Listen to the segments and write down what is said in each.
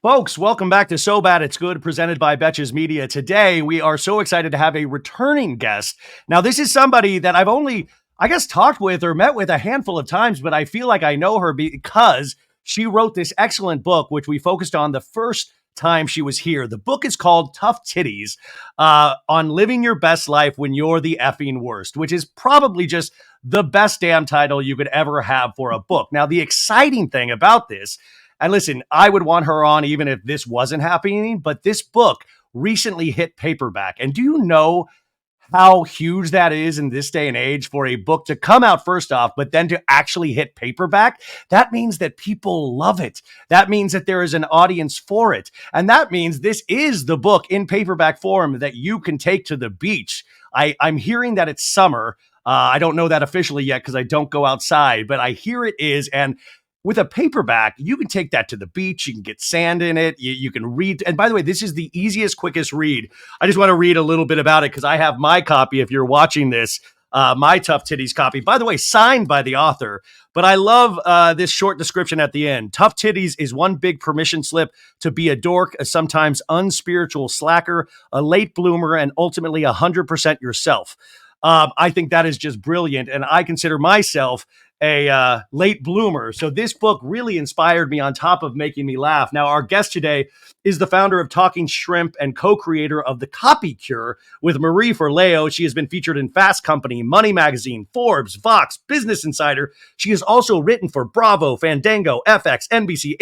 Folks, welcome back to So Bad It's Good, presented by Betches Media. Today, we are so excited to have a returning guest. Now, this is somebody that I've only, I guess, talked with or met with a handful of times, but I feel like I know her because she wrote this excellent book, which we focused on the first time she was here. The book is called Tough Titties on Living Your Best Life When You're the Effing Worst, which is probably just the best damn title you could ever have for a book. Now, the exciting thing about this, and listen, I would want her on even if this wasn't happening, but this book recently hit paperback. And do you know how huge that is in this day and age for a book to come out first off, but then to actually hit paperback? That means that people love it. That means that there is an audience for it. And that means this is the book in paperback form that you can take to the beach. I'm hearing that it's summer. I don't know that officially yet because I don't go outside, but I hear it is. And with a paperback, you can take that to the beach. You can get sand in it. You can read. And by the way, this is the easiest, quickest read. I just want to read a little bit about it because I have my copy. If you're watching this, my Tough Titties copy, by the way, signed by the author. But I love this short description at the end. Tough Titties is one big permission slip to be a dork, a sometimes unspiritual slacker, a late bloomer, and ultimately 100% yourself. I think that is just brilliant. And I consider myself a late bloomer. So this book really inspired me on top of making me laugh. Now, our guest today is the founder of Talking Shrimp and co-creator of The Copy Cure with Marie Forleo. She has been featured in Fast Company, Money Magazine, Forbes, Vox, Business Insider. She has also written for Bravo, Fandango, FX, NBC,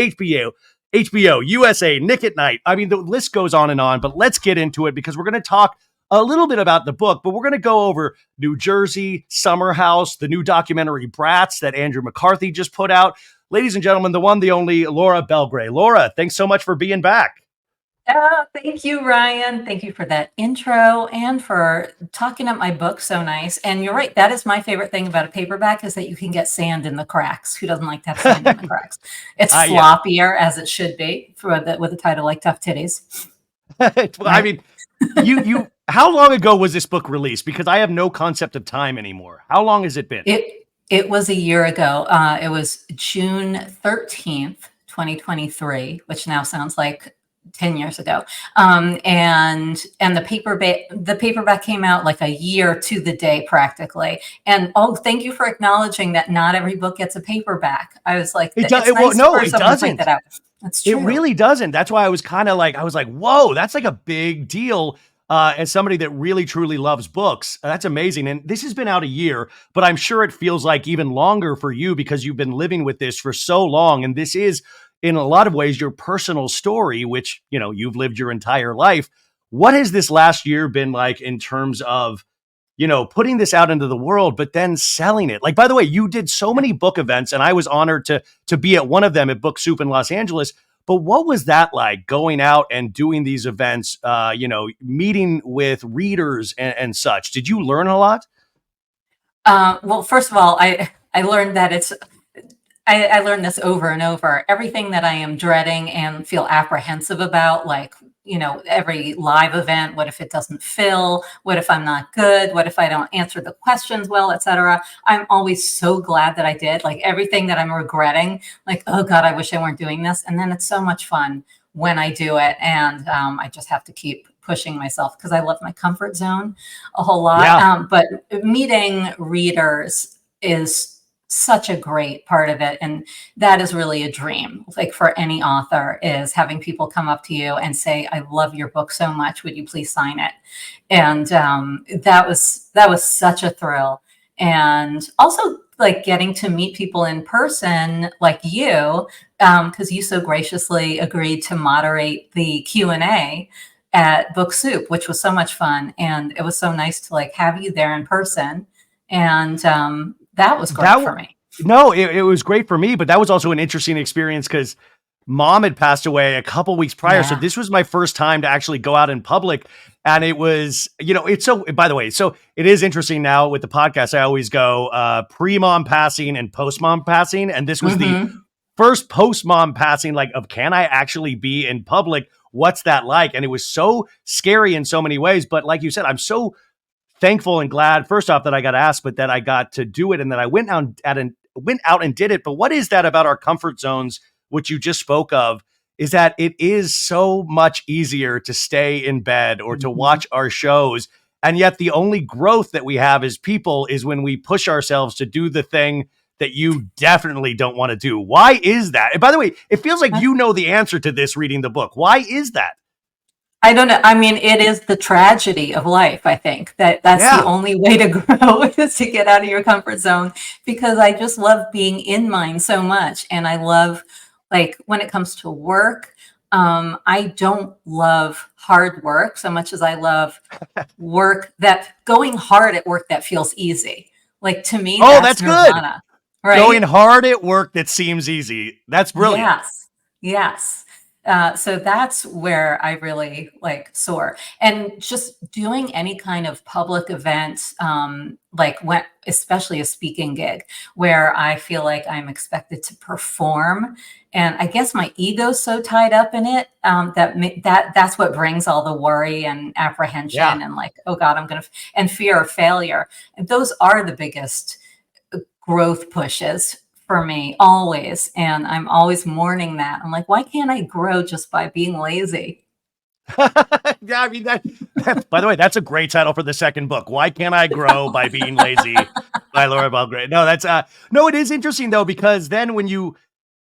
HBO, USA, Nick at Night. I mean, the list goes on, but let's get into it because we're going to talk a little bit about the book, but we're going to go over New Jersey, Summer House, the new documentary Brats that Andrew McCarthy just put out. Ladies and gentlemen, the one, the only Laura Belgray. Laura, thanks so much for being back. Oh, thank you, Ryan. Thank you for that intro and for talking up my book so nice. And you're right, that is my favorite thing about a paperback is that you can get sand in the cracks. Who doesn't like to have sand in the cracks? It's Yeah. floppier as it should be with a title like Tough Titties. I mean, how long ago was this book released? Because I have no concept of time anymore. How long has it been? It was a year ago. It was June 13th, 2023, which now sounds like 10 years ago. And the paperback came out like a year to the day practically. And thank you for acknowledging that not every book gets a paperback. I was like, It does. it's nice No, for it someone to point doesn't. that out. That's true. It really doesn't. That's why I was kind of like, whoa, that's like a big deal. As somebody that really truly loves books, that's amazing. And this has been out a year, but I'm sure it feels like even longer for you because you've been living with this for so long. And this is, in a lot of ways, your personal story, which, you've lived your entire life. What has this last year been like in terms of, putting this out into the world, but then selling it? Like, by the way, you did so many book events and I was honored to be at one of them at Book Soup in Los Angeles. But what was that like going out and doing these events, meeting with readers and such? Did you learn a lot? Well, first of all, I learned that I learned this over and over. Everything that I am dreading and feel apprehensive about, like, every live event, what if it doesn't fill? What if I'm not good? What if I don't answer the questions well, etc. I'm always so glad that I did. Like everything that I'm regretting, like, oh God, I wish I weren't doing this. And then it's so much fun when I do it. And I just have to keep pushing myself because I love my comfort zone a whole lot. Yeah. But meeting readers is such a great part of it, and that is really a dream, like for any author, is having people come up to you and say, I love your book so much, would you please sign it? And that was such a thrill. And also like getting to meet people in person like you, because you so graciously agreed to moderate the Q&A at Book Soup, which was so much fun. And it was so nice to like have you there in person. And that was great for me. No, it was great for me, but that was also an interesting experience because mom had passed away a couple weeks prior. Yeah. So this was my first time to actually go out in public. And it was, it's so, by the way, so it is interesting now with the podcast. I always go pre-mom passing and post-mom passing. And this was the first post-mom passing, like, of can I actually be in public? What's that like? And it was so scary in so many ways. But like you said, I'm so thankful and glad, first off, that I got asked, but that I got to do it and that I went out and did it. But what is that about our comfort zones, which you just spoke of, is that it is so much easier to stay in bed or to Mhm. watch our shows. And yet the only growth that we have as people is when we push ourselves to do the thing that you definitely don't want to do. Why is that? And by the way, it feels like you know the answer to this reading the book. Why is that? I don't know. I mean, it is the tragedy of life. I think that that's the Yeah. only way to grow is to get out of your comfort zone because I just love being in mine so much. And I love, like, when it comes to work, I don't love hard work so much as I love work that going hard at work that feels easy. Like, to me, Oh, that's that's good. nirvana, Going right? hard at work that seems easy. That's brilliant. Yes, yes. So that's where I really like soar. And just doing any kind of public event, like when, especially a speaking gig, where I feel like I'm expected to perform, and I guess my ego's so tied up in it that's what brings all the worry and Yeah. apprehension and like, oh God, and fear of failure. And those are the biggest growth pushes for me always. And I'm always mourning that. I'm like, why can't I grow just by being lazy? Yeah, I mean that. By the way, that's a great title for the second book. Why can't I grow by being lazy? By Laura Belgray. No, that's no. It is interesting though because then when you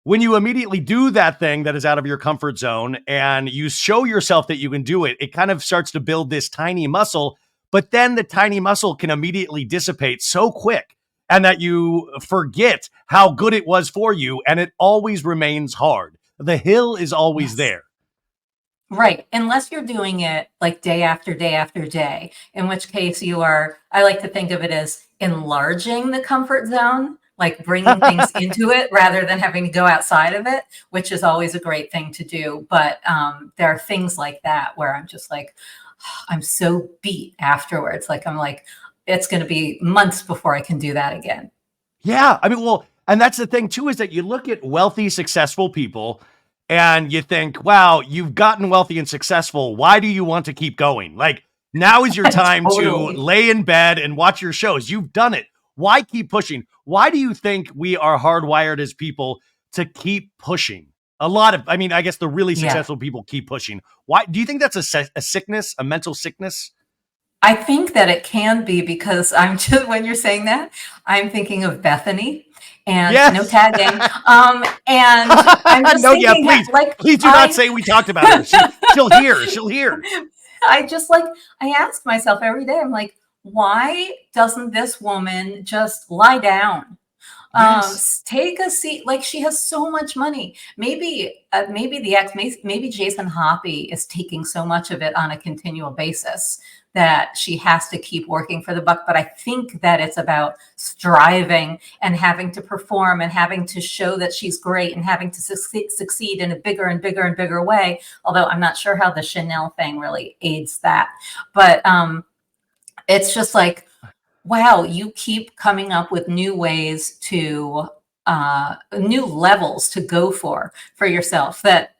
immediately do that thing that is out of your comfort zone and you show yourself that you can do it, it kind of starts to build this tiny muscle. But then the tiny muscle can immediately dissipate so quick, and that you forget how good it was for you, and it always remains hard. The hill is always Yes. there. Right. Unless you're doing it like day after day after day, in which case you are, I like to think of it as enlarging the comfort zone, like bringing things into it rather than having to go outside of it, which is always a great thing to do. But there are things like that where I'm just like, I'm so beat afterwards. Like, I'm like, it's going to be months before I can do that again. Yeah. I mean, well, and that's the thing too, is that you look at wealthy, successful people and you think, wow, you've gotten wealthy and successful. Why do you want to keep going? Like, now is your time to Totally. lay in bed and watch your shows. You've done it. Why keep pushing? Why do you think we are hardwired as people to keep pushing? A lot of, I mean, I guess the really Yeah. successful people keep pushing. Why do you think that's a sickness, a mental sickness? I think that it can be because I'm just when you're saying that, I'm thinking of Bethany and no Yes. tagging. And I'm just No, yeah, thinking please, like please do not I say we talked about her. She'll hear. She'll hear. I just like I ask myself every day, I'm like, why doesn't this woman just lie down? Yes. Take a seat. Like, she has so much money. Maybe maybe Jason Hoppy is taking so much of it on a continual basis that she has to keep working for the buck. But I think that it's about striving and having to perform and having to show that she's great and having to succeed in a bigger and bigger and bigger way. Although I'm not sure how the Chanel thing really aids that. But it's just like, wow, you keep coming up with new ways to new levels to go for yourself that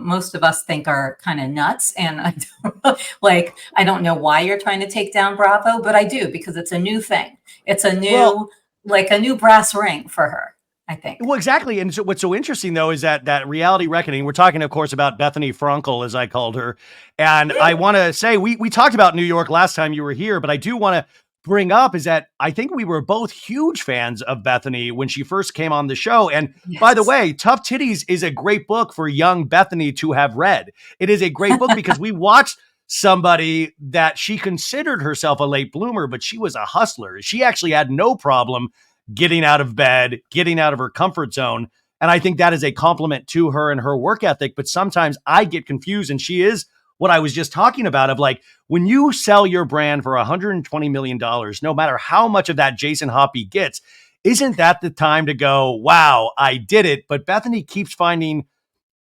most of us think are kind of nuts. And I don't, like, I don't know why you're trying to take down Bravo, but I do because it's a new thing. It's a Well, new, like a new brass ring for her, I think. Well, exactly. And so what's so interesting though is that reality reckoning. We're talking, of course, about Bethany Frankel, as I called her. And I want to say we talked about New York last time you were here, but I do want to bring up is that I think we were both huge fans of Bethany when she first came on the show. And by the Yes. way, Tough Titties is a great book for young Bethany to have read. It is a great book because we watched somebody that she considered herself a late bloomer, but she was a hustler. She actually had no problem getting out of bed, getting out of her comfort zone. And I think that is a compliment to her and her work ethic. But sometimes I get confused, and she is what I was just talking about of like when you sell your brand for $120 million, no matter how much of that Jason Hoppy gets, isn't that the time to go, wow, I did it? But Bethany keeps finding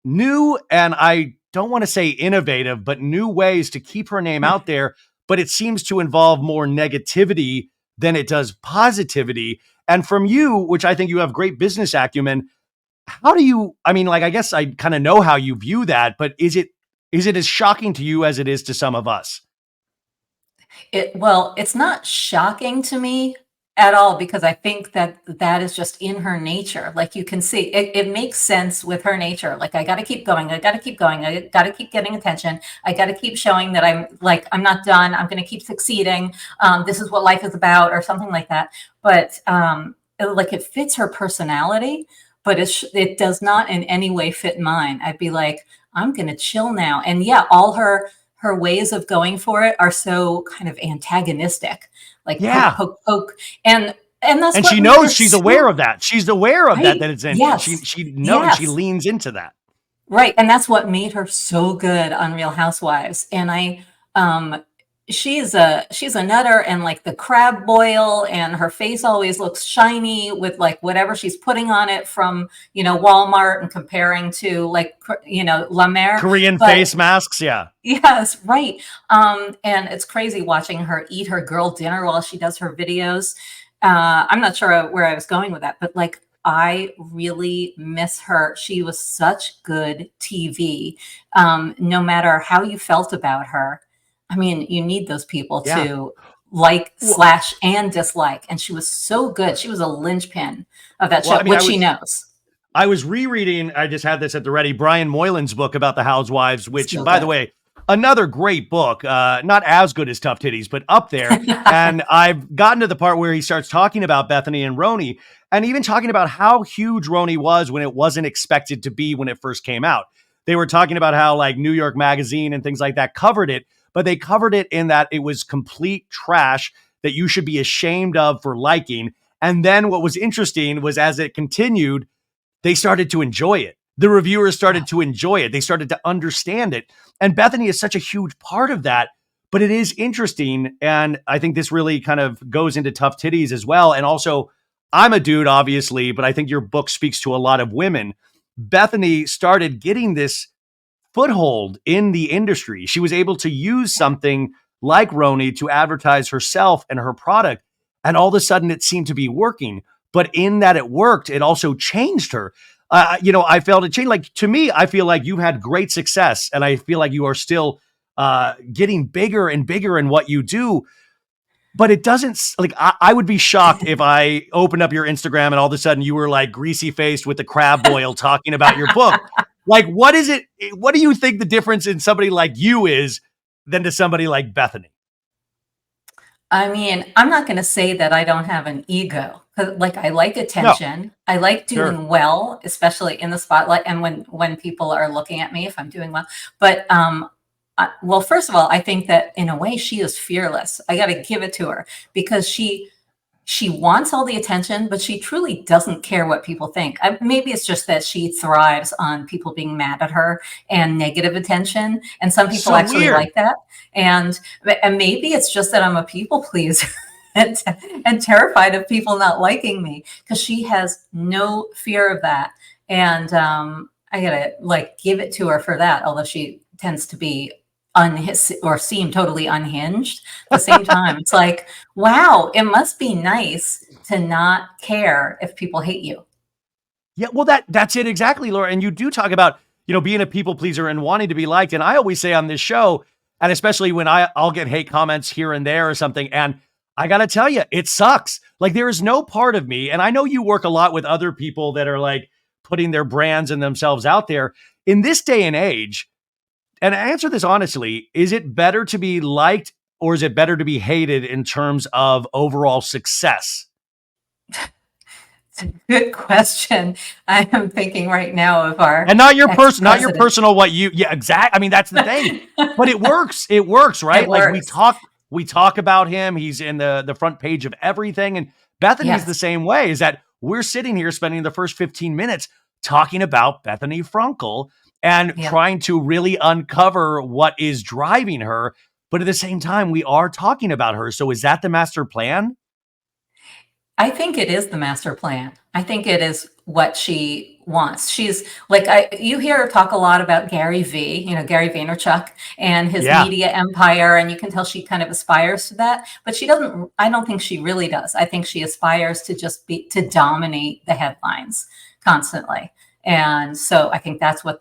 new, and I don't want to say innovative, but new ways to keep her name out there. But it seems to involve more negativity than it does positivity. And from you, which I think you have great business acumen, how do you, I mean, like, I guess I kind of know how you view that, but is it as shocking to you as it is to some of us? Well, it's not shocking to me at all, because I think that that is just in her nature. Like you can see, it makes sense with her nature. Like, I got to keep going. I got to keep going. I got to keep getting attention. I got to keep showing that I'm not done. I'm going to keep succeeding. This is what life is about, or something like that. But like, it fits her personality, but it does not in any way fit mine. I'd be like, I'm going to chill now. And yeah, all her ways of going for it are so kind of antagonistic, like poke, Yeah. poke, poke. And that's And what she made knows her she's aware so of that. She's aware of that, right. that it's in, Yes. she knows, she Yes. leans into that. Right. And that's what made her so good on Real Housewives. And um, she's a nutter, and like the crab boil, and her face always looks shiny with like whatever she's putting on it from, Walmart, and comparing to like, La Mer. Korean But face masks. Yeah. yes, right. And it's crazy watching her eat her girl dinner while she does her videos. I'm not sure where I was going with that, but like, I really miss her. She was such good TV. No matter how you felt about her, I mean, you need those people Yeah. to like Well, slash and dislike. And she was so good. She was a linchpin of that well, show, I mean, which she knows. I was rereading, I just had this at the ready, Brian Moylan's book about the Housewives, which, So by the good. way, another great book, not as good as Tough Titties, but up there. And I've gotten to the part where he starts talking about Bethany and Roni, and even talking about how huge Roni was when it wasn't expected to be when it first came out. They were talking about how, like, New York Magazine and things like that covered it, but they covered it in that it was complete trash that you should be ashamed of for liking. And then what was interesting was, as it continued, they started to enjoy it. The reviewers started to enjoy it. They started to understand it. And Bethany is such a huge part of that. But it is interesting. And I think this really kind of goes into Tough Titties as well. And also, I'm a dude, obviously, but I think your book speaks to a lot of women. Bethany started getting this foothold in the industry. She was able to use something like Roni to advertise herself and her product. And all of a sudden it seemed to be working. But in that it worked, it also changed her. I felt it changed. Like, to me, I feel like you've had great success, and I feel like you are still getting bigger and bigger in what you do. But it doesn't, like, I would be shocked if I opened up your Instagram and all of a sudden you were like greasy faced with the crab boil talking about your book. Like, what is it? What do you think the difference in somebody like you is than to somebody like Bethany? I mean, I'm not going to say that I don't have an ego. 'Cause, like, I like No, attention. I like sure. doing well, especially in the spotlight, and when people are looking at me, if I'm doing well. But well, first of all, I think that in a way she is fearless. I got to give it to her, because she wants all the attention, but she truly doesn't care what people think. Maybe it's just that she thrives on people being mad at her and negative attention, and some people So actually weird. like that. And and maybe it's just that I'm a people pleaser and, and terrified of people not liking me, because she has no fear of that. And I gotta like give it to her for that, although she tends to be unhinged or seem totally unhinged at the same time. It's like, wow, it must be nice to not care if people hate you. Yeah, well, that's it exactly, Laura. And you do talk about, being a people pleaser and wanting to be liked. And I always say on this show, and especially when I'll get hate comments here and there or something, and I gotta tell you, it sucks. Like, there is no part of me, and I know you work a lot with other people that are like putting their brands and themselves out there in this day and age. And answer this honestly, is it better to be liked or is it better to be hated in terms of overall success? It's a good question. I am thinking right now of our And not your not your ex-president. personal what you, yeah, exact. I mean, that's the thing. But it works. It works, It right? Like, works. we talk about him. He's in the front page of everything. And Bethany's the Yes. same way, is that we're sitting here spending the first 15 minutes talking about Bethany Frankel and Yeah. trying to really uncover what is driving her. But at the same time, we are talking about her. So is that the master plan? I think it is the master plan. I think it is what she wants. She's like, you hear her talk a lot about Gary V, Gary Vaynerchuk and his Yeah. media empire. And you can tell she kind of aspires to that, but she doesn't, I don't think she really does. I think she aspires to just to dominate the headlines constantly. And so I think that's what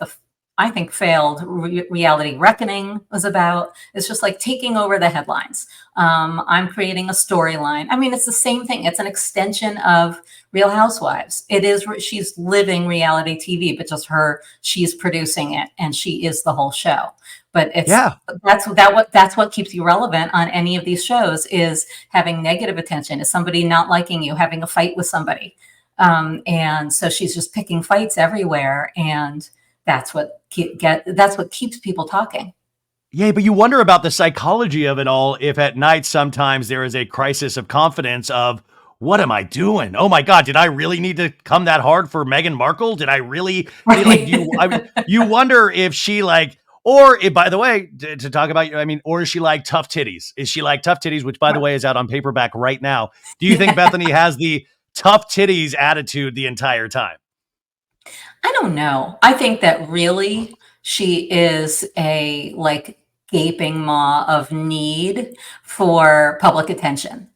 I think failed Reality Reckoning was about. It's just like taking over the headlines. I'm creating a storyline. I mean, it's the same thing. It's an extension of Real Housewives. It is, she's living reality TV, but just her, she's producing it and she is the whole show. But Yeah. that's what keeps you relevant on any of these shows, is having negative attention, is somebody not liking you, having a fight with somebody. And so she's just picking fights everywhere, and that's what keeps people talking. Yeah, but you wonder about the psychology of it all if at night sometimes there is a crisis of confidence of, what am I doing? Oh my God, did I really need to come that hard for Meghan Markle? Did I really like you wonder if she like, or if, by the way, to talk about, I mean, or is she like Tough Titties? Is she like Tough Titties, which by the way is out on paperback right now? Do you think Bethany has the Tough Titties attitude the entire time? I don't know. I think that really she is a like gaping maw of need for public attention.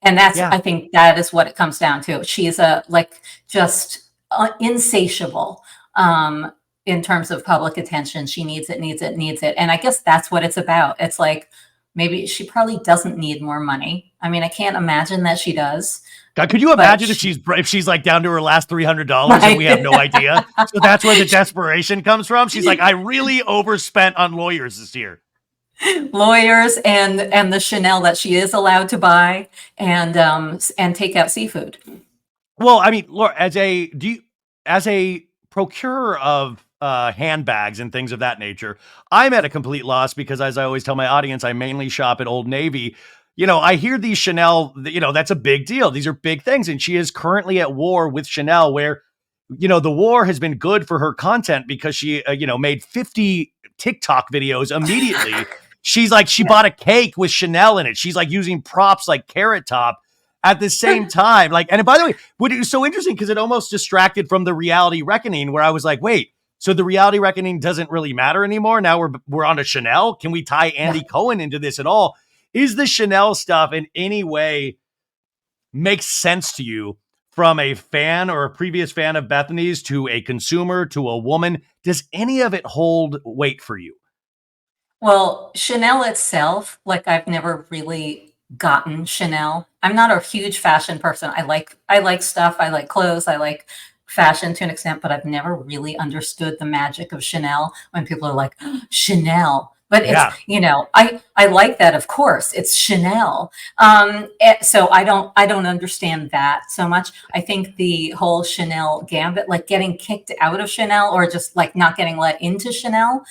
And that's, Yeah. I think that is what it comes down to. She's a like just insatiable in terms of public attention. She needs it, needs it, needs it. And I guess that's what it's about. It's like maybe she probably doesn't need more money. I mean, I can't imagine that she does. God, could you imagine if she's like down to her last $300 and we have no idea? So that's where the desperation comes from. She's like, I really overspent on lawyers this year. Lawyers and the Chanel that she is allowed to buy, and take out seafood. Well, I mean, Laura, as a procurer of handbags and things of that nature, I'm at a complete loss because, as I always tell my audience, I mainly shop at Old Navy. You know, I hear these Chanel, you know, that's a big deal. These are big things. And she is currently at war with Chanel, where, you know, the war has been good for her content because she, made 50 TikTok videos immediately. She's like, she bought a cake with Chanel in it. She's like using props like Carrot Top at the same time. Like, and by the way, it was so interesting because it almost distracted from the Reality Reckoning, where I was like, wait, so the Reality Reckoning doesn't really matter anymore. Now we're on a Chanel. Can we tie Andy Cohen into this at all? Is the Chanel stuff in any way makes sense to you from a fan or a previous fan of Bethany's to a consumer to a woman? Does any of it hold weight for you? Well, Chanel itself, like I've never really gotten Chanel. I'm not a huge fashion person. I like stuff, I like clothes, I like fashion to an extent, but I've never really understood the magic of Chanel when people are like, Chanel. But it's, Yeah. I like that, of course. It's Chanel. So I don't understand that so much. I think the whole Chanel gambit, like getting kicked out of Chanel or just like not getting let into Chanel,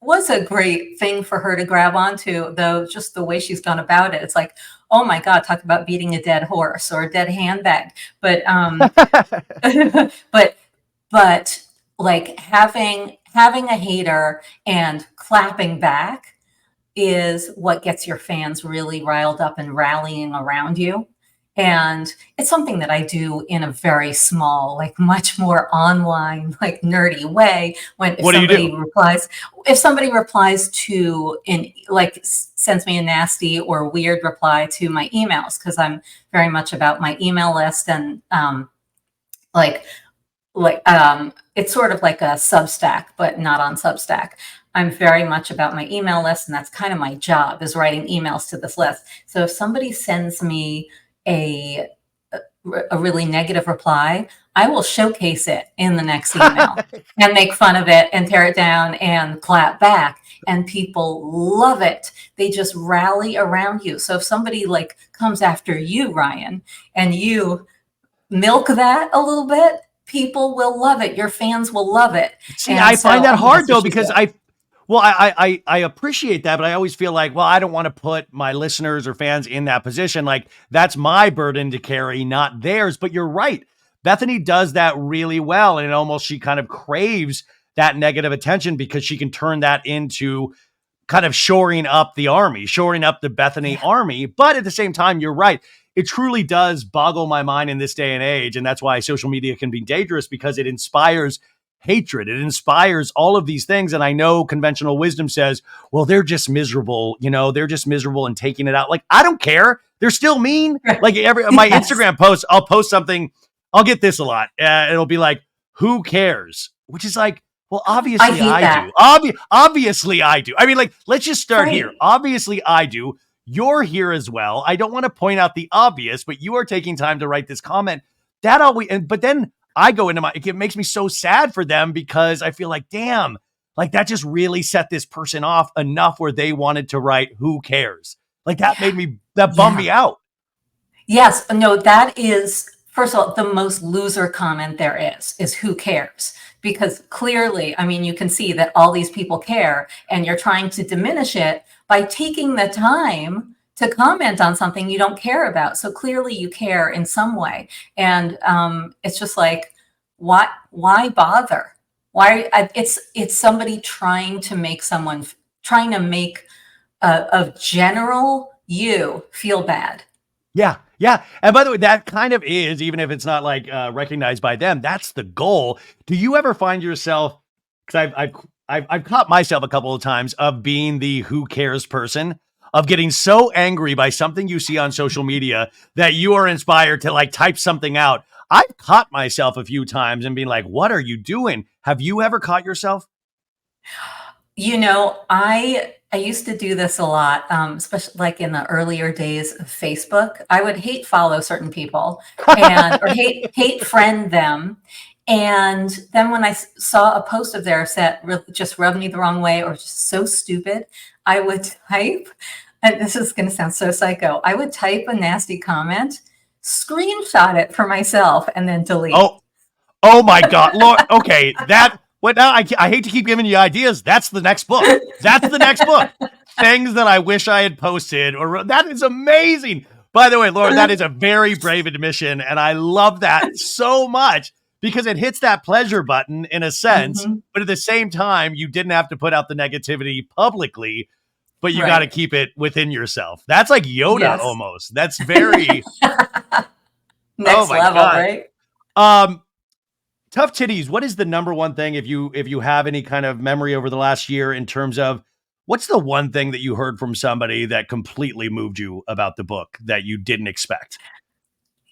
was a great thing for her to grab onto, though just the way she's gone about it. It's like, oh my God, talk about beating a dead horse or a dead handbag. But but like having a hater and clapping back is what gets your fans really riled up and rallying around you. And it's something that I do in a very small, like much more online, like nerdy way. What do you do? If somebody replies to sends me a nasty or weird reply to my emails, because I'm very much about my email list and like it's sort of like a Substack, but not on Substack. I'm very much about my email list, and that's kind of my job, is writing emails to this list. So if somebody sends me a really negative reply, I will showcase it in the next email and make fun of it and tear it down and clap back. And people love it. They just rally around you. So if somebody like comes after you, Ryan, and you milk that a little bit, people will love it. Your fans will love it. See, I find that hard though, because I appreciate that, but I always feel like, well, I don't want to put my listeners or fans in that position. Like, that's my burden to carry, not theirs. But you're right. Bethany does that really well. And she kind of craves that negative attention because she can turn that into kind of shoring up the army, shoring up the Bethany army. But at the same time, you're right. It truly does boggle my mind in this day and age. And that's why social media can be dangerous, because it inspires hatred. It inspires all of these things. And I know conventional wisdom says, well, they're just miserable. They're just miserable and taking it out. Like, I don't care. They're still mean. Like my Instagram post, I'll post something. I'll get this a lot. It'll be like, who cares? Which is like, Well, I obviously hate I that. do. Obviously I do. I mean, like, let's just start here. Right. Obviously I do. You're here as well. I don't want to point out the obvious, but you are taking time to write this comment. That always, but then I go into it makes me so sad for them because I feel like, damn, like that just really set this person off enough where they wanted to write, who cares? Like that bummed Yeah. me out. Yes. No, that is, first of all, the most loser comment there is who cares? Because clearly, I mean, you can see that all these people care, and you're trying to diminish it by taking the time to comment on something you don't care about. So clearly you care in some way. And it's just like, why bother? It's somebody trying to make trying to make a general you feel bad. Yeah, yeah. And by the way, that kind of is, even if it's not like recognized by them, that's the goal. Do you ever find yourself? Because I've caught myself a couple of times of being the who cares person, of getting so angry by something you see on social media that you are inspired to like type something out. I've caught myself a few times and being like, "What are you doing?" Have you ever caught yourself? I used to do this a lot, especially like in the earlier days of Facebook. I would hate follow certain people and or hate friend them. And then when I saw a post of theirs that just rubbed me the wrong way or just so stupid, I would type, and this is going to sound so psycho, I would type a nasty comment, screenshot it for myself, and then delete. Oh, oh my God, Lord. Okay, that what now? I hate to keep giving you ideas. That's the next book. That's the next book. Things that I wish I had posted or that is amazing. By the way, Laura, that is a very brave admission, and I love that so much because it hits that pleasure button in a sense, Mhm. but at the same time, you didn't have to put out the negativity publicly, but you got to Right. keep it within yourself. That's like Yoda Yes. almost. That's very. Oh Next my level, God. right? Um, Tough titties. What is the number one thing if you have any kind of memory over the last year in terms of what's the one thing that you heard from somebody that completely moved you about the book that you didn't expect?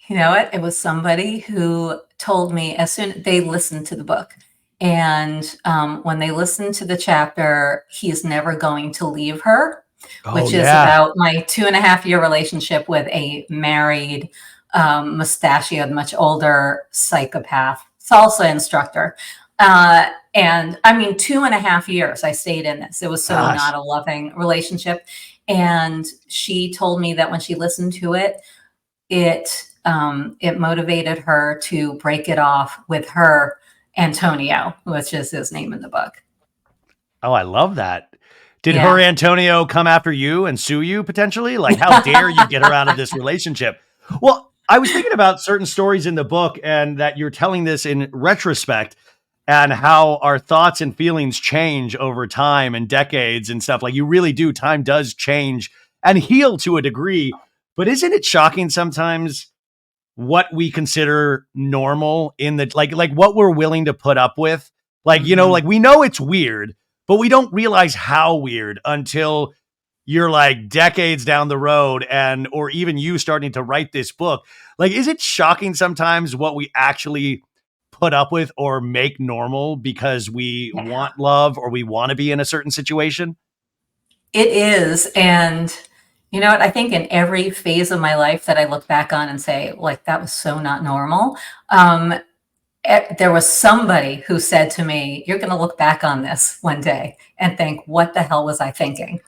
You know what? It was somebody who told me as soon they listened to the book. And when they listened to the chapter, he's never going to leave her, Oh which is yeah. about my 2.5 year relationship with a married, mustachioed, much older psychopath salsa instructor. And I mean, 2.5 years I stayed in this. It was so not Gosh. a loving relationship. And she told me that when she listened to it, it motivated her to break it off with her Antonio, which is his name in the book. Oh, I love that. Did her Yeah. Antonio come after you and sue you potentially? Like, how dare you get her out of this relationship? Well, I was thinking about certain stories in the book and that you're telling this in retrospect and how our thoughts and feelings change over time and decades and stuff. Like, you really do. Time does change and heal to a degree. But isn't it shocking sometimes what we consider normal in the like what we're willing to put up with? Like, Mhm. like we know it's weird, but we don't realize how weird until you're like decades down the road and or even you starting to write this book. Like, is it shocking sometimes what we actually put up with or make normal because we Yeah. want love or we want to be in a certain situation? It is, and you know what? I think in every phase of my life that I look back on and say, like, that was so not normal, um, there was somebody who said to me, "You're gonna look back on this one day and think, 'What the hell was I thinking?'"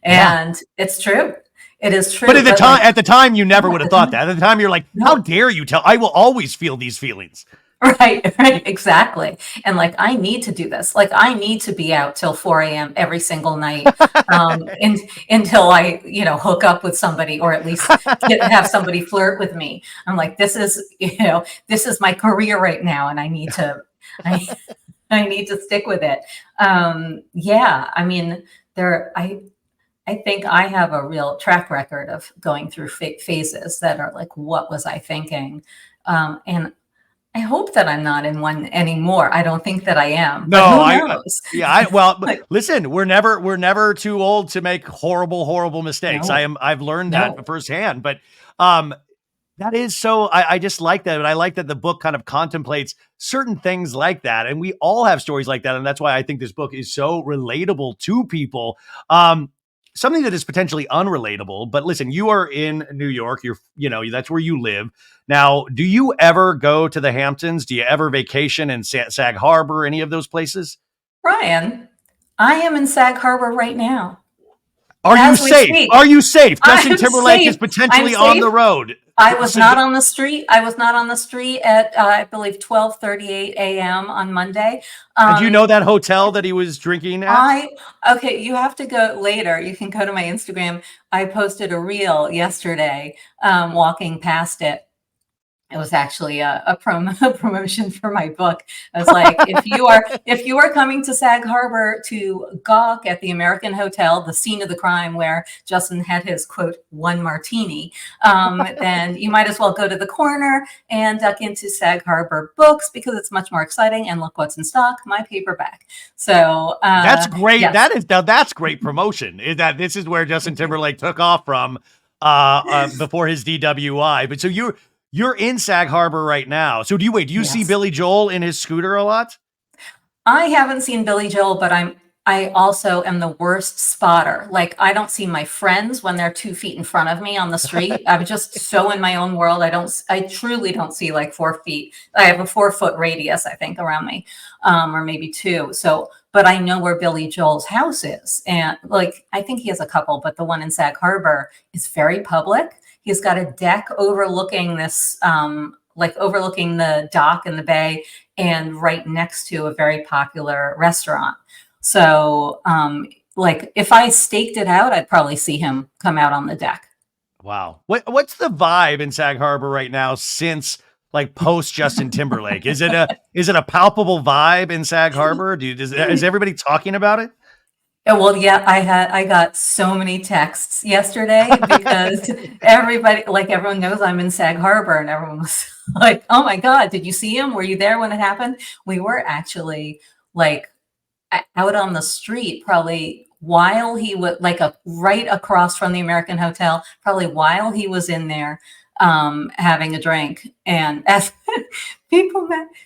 Yeah. And it's true. It is But true, but, at the time you never yeah, would at have the thought time, that. At the time you're like, how no. dare you tell I will always feel these feelings. Right, right, exactly. And like, I need to do this. Like, I need to be out till 4 a.m. every single night, until I, hook up with somebody or at least have somebody flirt with me. I'm like, this is my career right now, and I, I need to stick with it. Yeah, I mean, I think I have a real track record of going through phases that are like, what was I thinking? And I hope that I'm not in one anymore. I don't think that I am, but No, who I knows? yeah, I well, Like, listen, we're never too old to make horrible mistakes. no, I've learned that no. firsthand, but um That is so, I just like that. And I like that the book kind of contemplates certain things like that. And we all have stories like that. And that's why I think this book is so relatable to people. Um, Something that is potentially unrelatable, but listen, you are in New York. That's where you live. Now, do you ever go to the Hamptons? Do you ever vacation in Sag Harbor, any of those places? Ryan, I am in Sag Harbor right now Are you as we safe? speak. Are you safe? Justin I'm Timberlake is safe. I'm potentially on safe. the road. I was not on the street. I was not on the street at I believe 12:38 a.m. on Monday. Do you know Um, that hotel that he was drinking at? I okay, you have to go later. You can go to my Instagram. I posted a reel yesterday, walking past it. It was actually a promo a promotion for my book. I was like, if you are coming to Sag Harbor to gawk at the American Hotel, the scene of the crime where Justin had his quote one martini, then you might as well go to the corner and duck into Sag Harbor Books because it's much more exciting. And look what's in stock, my paperback. So That's great. yes, That's great promotion. Is that this is where Justin thank you. Timberlake took off from before his DWI. But so you're in Sag Harbor right now. So do you see Yes. Billy Joel in his scooter a lot? I haven't seen Billy Joel, but I also am the worst spotter. Like I don't see my friends when they're 2 feet in front of me on the street. I'm just so in my own world. I truly don't see like 4 feet. I have a 4 foot radius, I think, around me, or maybe two. So, but I know where Billy Joel's house is. And like, I think he has a couple, but the one in Sag Harbor is very public. He's got a deck overlooking this, like overlooking the dock and the bay and right next to a very popular restaurant. So, like if I staked it out, I'd probably see him come out on the deck. Wow. What's the vibe in Sag Harbor right now since like post Justin Timberlake? Is it a palpable vibe in Sag Harbor? Is everybody talking about it? Well, yeah, I got so many texts yesterday because everyone knows I'm in Sag Harbor, and everyone was like, "Oh my God, did you see him? Were you there when it happened?" We were actually like out on the street probably while he was like right across from the American Hotel, probably while he was in there having a drink. And as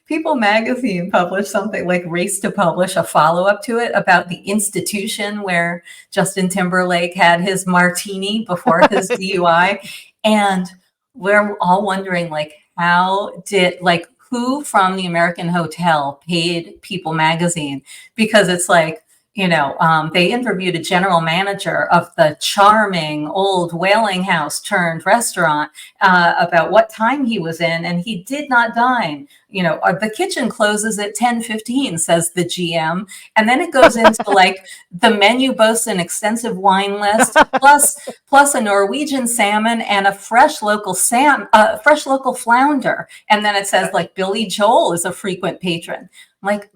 People Magazine published something like Race to publish a follow up to it about the institution where Justin Timberlake had his martini before his DUI, and we're all wondering like how did like who from the American Hotel paid People Magazine, because it's like, they interviewed a general manager of the charming old whaling house turned restaurant about what time he was in, and he did not dine. The kitchen closes at 10:15, says the GM, and then it goes into like the menu boasts an extensive wine list, plus a Norwegian salmon and a fresh local flounder, and then it says like Billy Joel is a frequent patron. Like,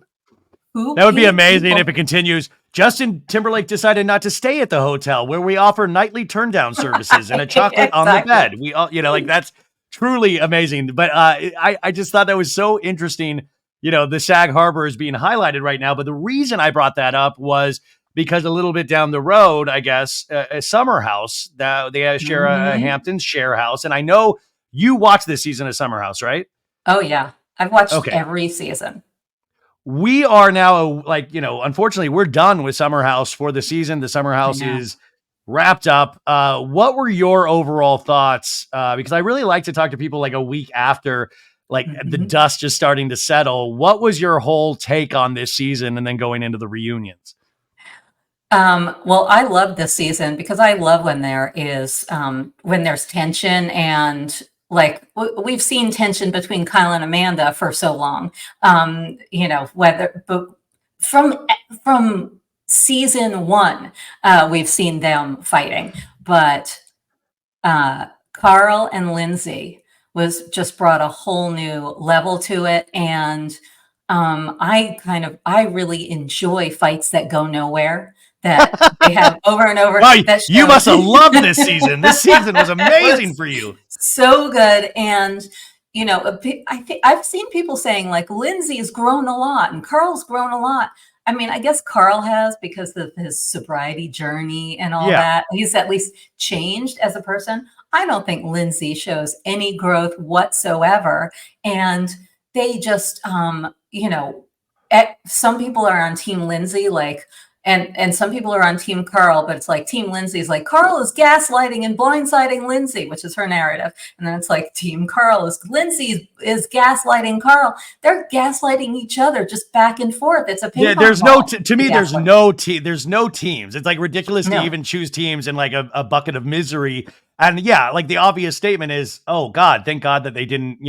who That would be paid amazing if people? it continues. Justin Timberlake decided not to stay at the hotel where we offer nightly turn down services and a chocolate on the Exactly. bed. We all, like that's truly amazing. But I just thought that was so interesting. The Sag Harbor is being highlighted right now. But the reason I brought that up was because a little bit down the road, I guess, a summer house that they share a Mhm. Hamptons share house. And I know you watched this season of Summer House, right? Oh, yeah. I've watched Okay. every season. We are now unfortunately we're done with Summer House for the season. The Summer I House know. is wrapped up. What were your overall thoughts? Because I really like to talk to people like a week after like the Mhm. dust just starting to settle. What was your whole take on this season and then going into the reunions? Well, I love this season because I love when there's tension, and like we've seen tension between Kyle and Amanda for so long. Whether but from season one, we've seen them fighting, but Carl and Lindsay was just brought a whole new level to it, and I really enjoy fights that go nowhere, that they have over and over, Wow, that you show must have loved this season. This season was amazing was for you. so good. And I think I've seen people saying like Lindsay's grown a lot and Carl's grown a lot. I mean, I guess Carl has because of his sobriety journey and all Yeah. that. He's at least changed as a person. I don't think Lindsay shows any growth whatsoever. And they just, some people are on Team Lindsay, like, and some people are on Team Carl, but it's like Team Lindsay's like Carl is gaslighting and blindsiding Lindsay, which is her narrative. And then it's like Team Carl is Lindsay is gaslighting Carl. They're gaslighting each other just back and forth. It's a ping Yeah, pong there's ball. to me, there's no teams. It's like ridiculous to No. even choose teams in like a bucket of misery. And yeah, like the obvious statement is, oh God, thank God that they didn't,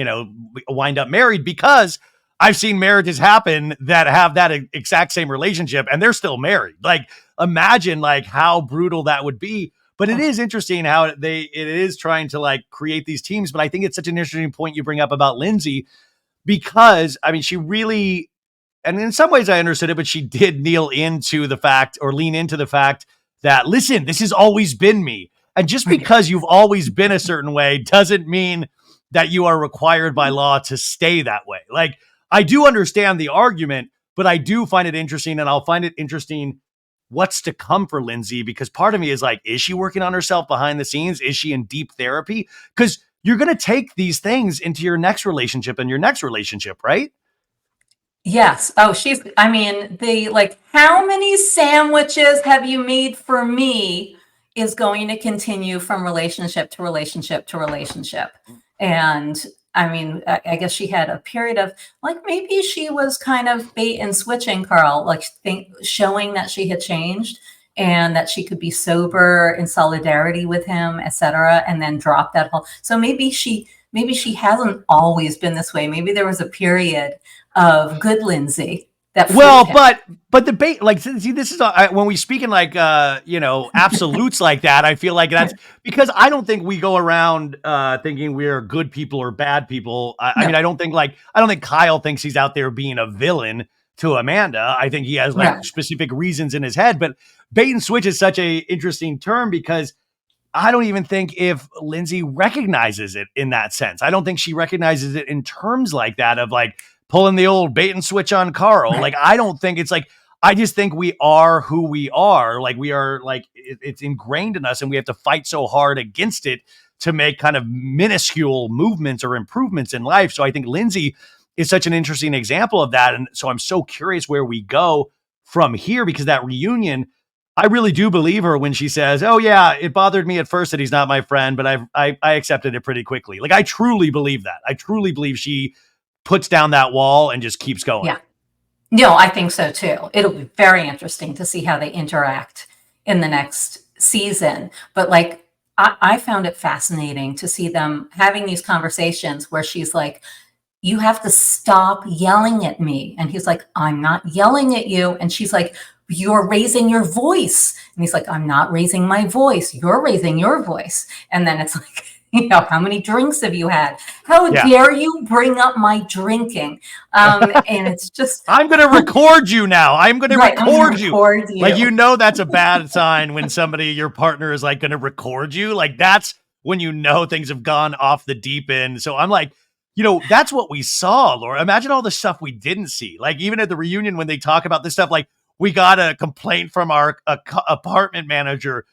wind up married, because I've seen marriages happen that have that exact same relationship and they're still married. Like, imagine like how brutal that would be. But it is interesting how it is trying to like create these teams. But I think it's such an interesting point you bring up about Lindsay, because I mean, she really, and in some ways I understood it, but she did lean into the fact that, listen, this has always been me. And just because you've always been a certain way doesn't mean that you are required by law to stay that way. Like, I do understand the argument, but I do find it interesting, and I'll find it interesting what's to come for Lindsay, because part of me is like, is she working on herself behind the scenes? Is she in deep therapy? Because you're going to take these things into your next relationship and your next relationship, right? Yes. Oh, I mean, how many sandwiches have you made for me is going to continue from relationship to relationship to relationship. And I mean, I guess she had a period of like, maybe she was kind of bait and switching Carl, like showing that she had changed and that she could be sober in solidarity with him, etc., and then drop that whole. So maybe she hasn't always been this way. Maybe there was a period of good Lindsay that well, him. but the bait, like, see, this is when we speak in like absolutes like that. I feel like that's because I don't think we go around thinking we're good people or bad people. I mean, I don't think Kyle thinks he's out there being a villain to Amanda. I think he has like specific reasons in his head. But bait and switch is such a interesting term, because I don't even think if Lindsay recognizes it in that sense. I don't think she recognizes it in terms like that of like pulling the old bait and switch on Carl. Right. Like, I don't think it's like, I just think we are who we are. Like, we are like, it's ingrained in us, and we have to fight so hard against it to make kind of minuscule movements or improvements in life. So I think Lindsay is such an interesting example of that. And so I'm so curious where we go from here, because that reunion, I really do believe her when she says, oh yeah, it bothered me at first that he's not my friend, but I accepted it pretty quickly. Like, I truly believe that. I truly believe she puts down that wall and just keeps going. Yeah. No, I think so too. It'll be very interesting to see how they interact in the next season. But like, I found it fascinating to see them having these conversations where she's like, you have to stop yelling at me. And he's like, I'm not yelling at you. And she's like, you're raising your voice. And he's like, I'm not raising my voice. You're raising your voice. And then it's like, how many drinks have you had? How dare you bring up my drinking? And it's just, I'm going to record you now. I'm going to record you. Like, that's a bad sign when your partner is like going to record you. Like, that's when things have gone off the deep end. So I'm like, that's what we saw, Laura. Imagine all the stuff we didn't see. Like, even at the reunion, when they talk about this stuff, like, we got a complaint from our apartment manager.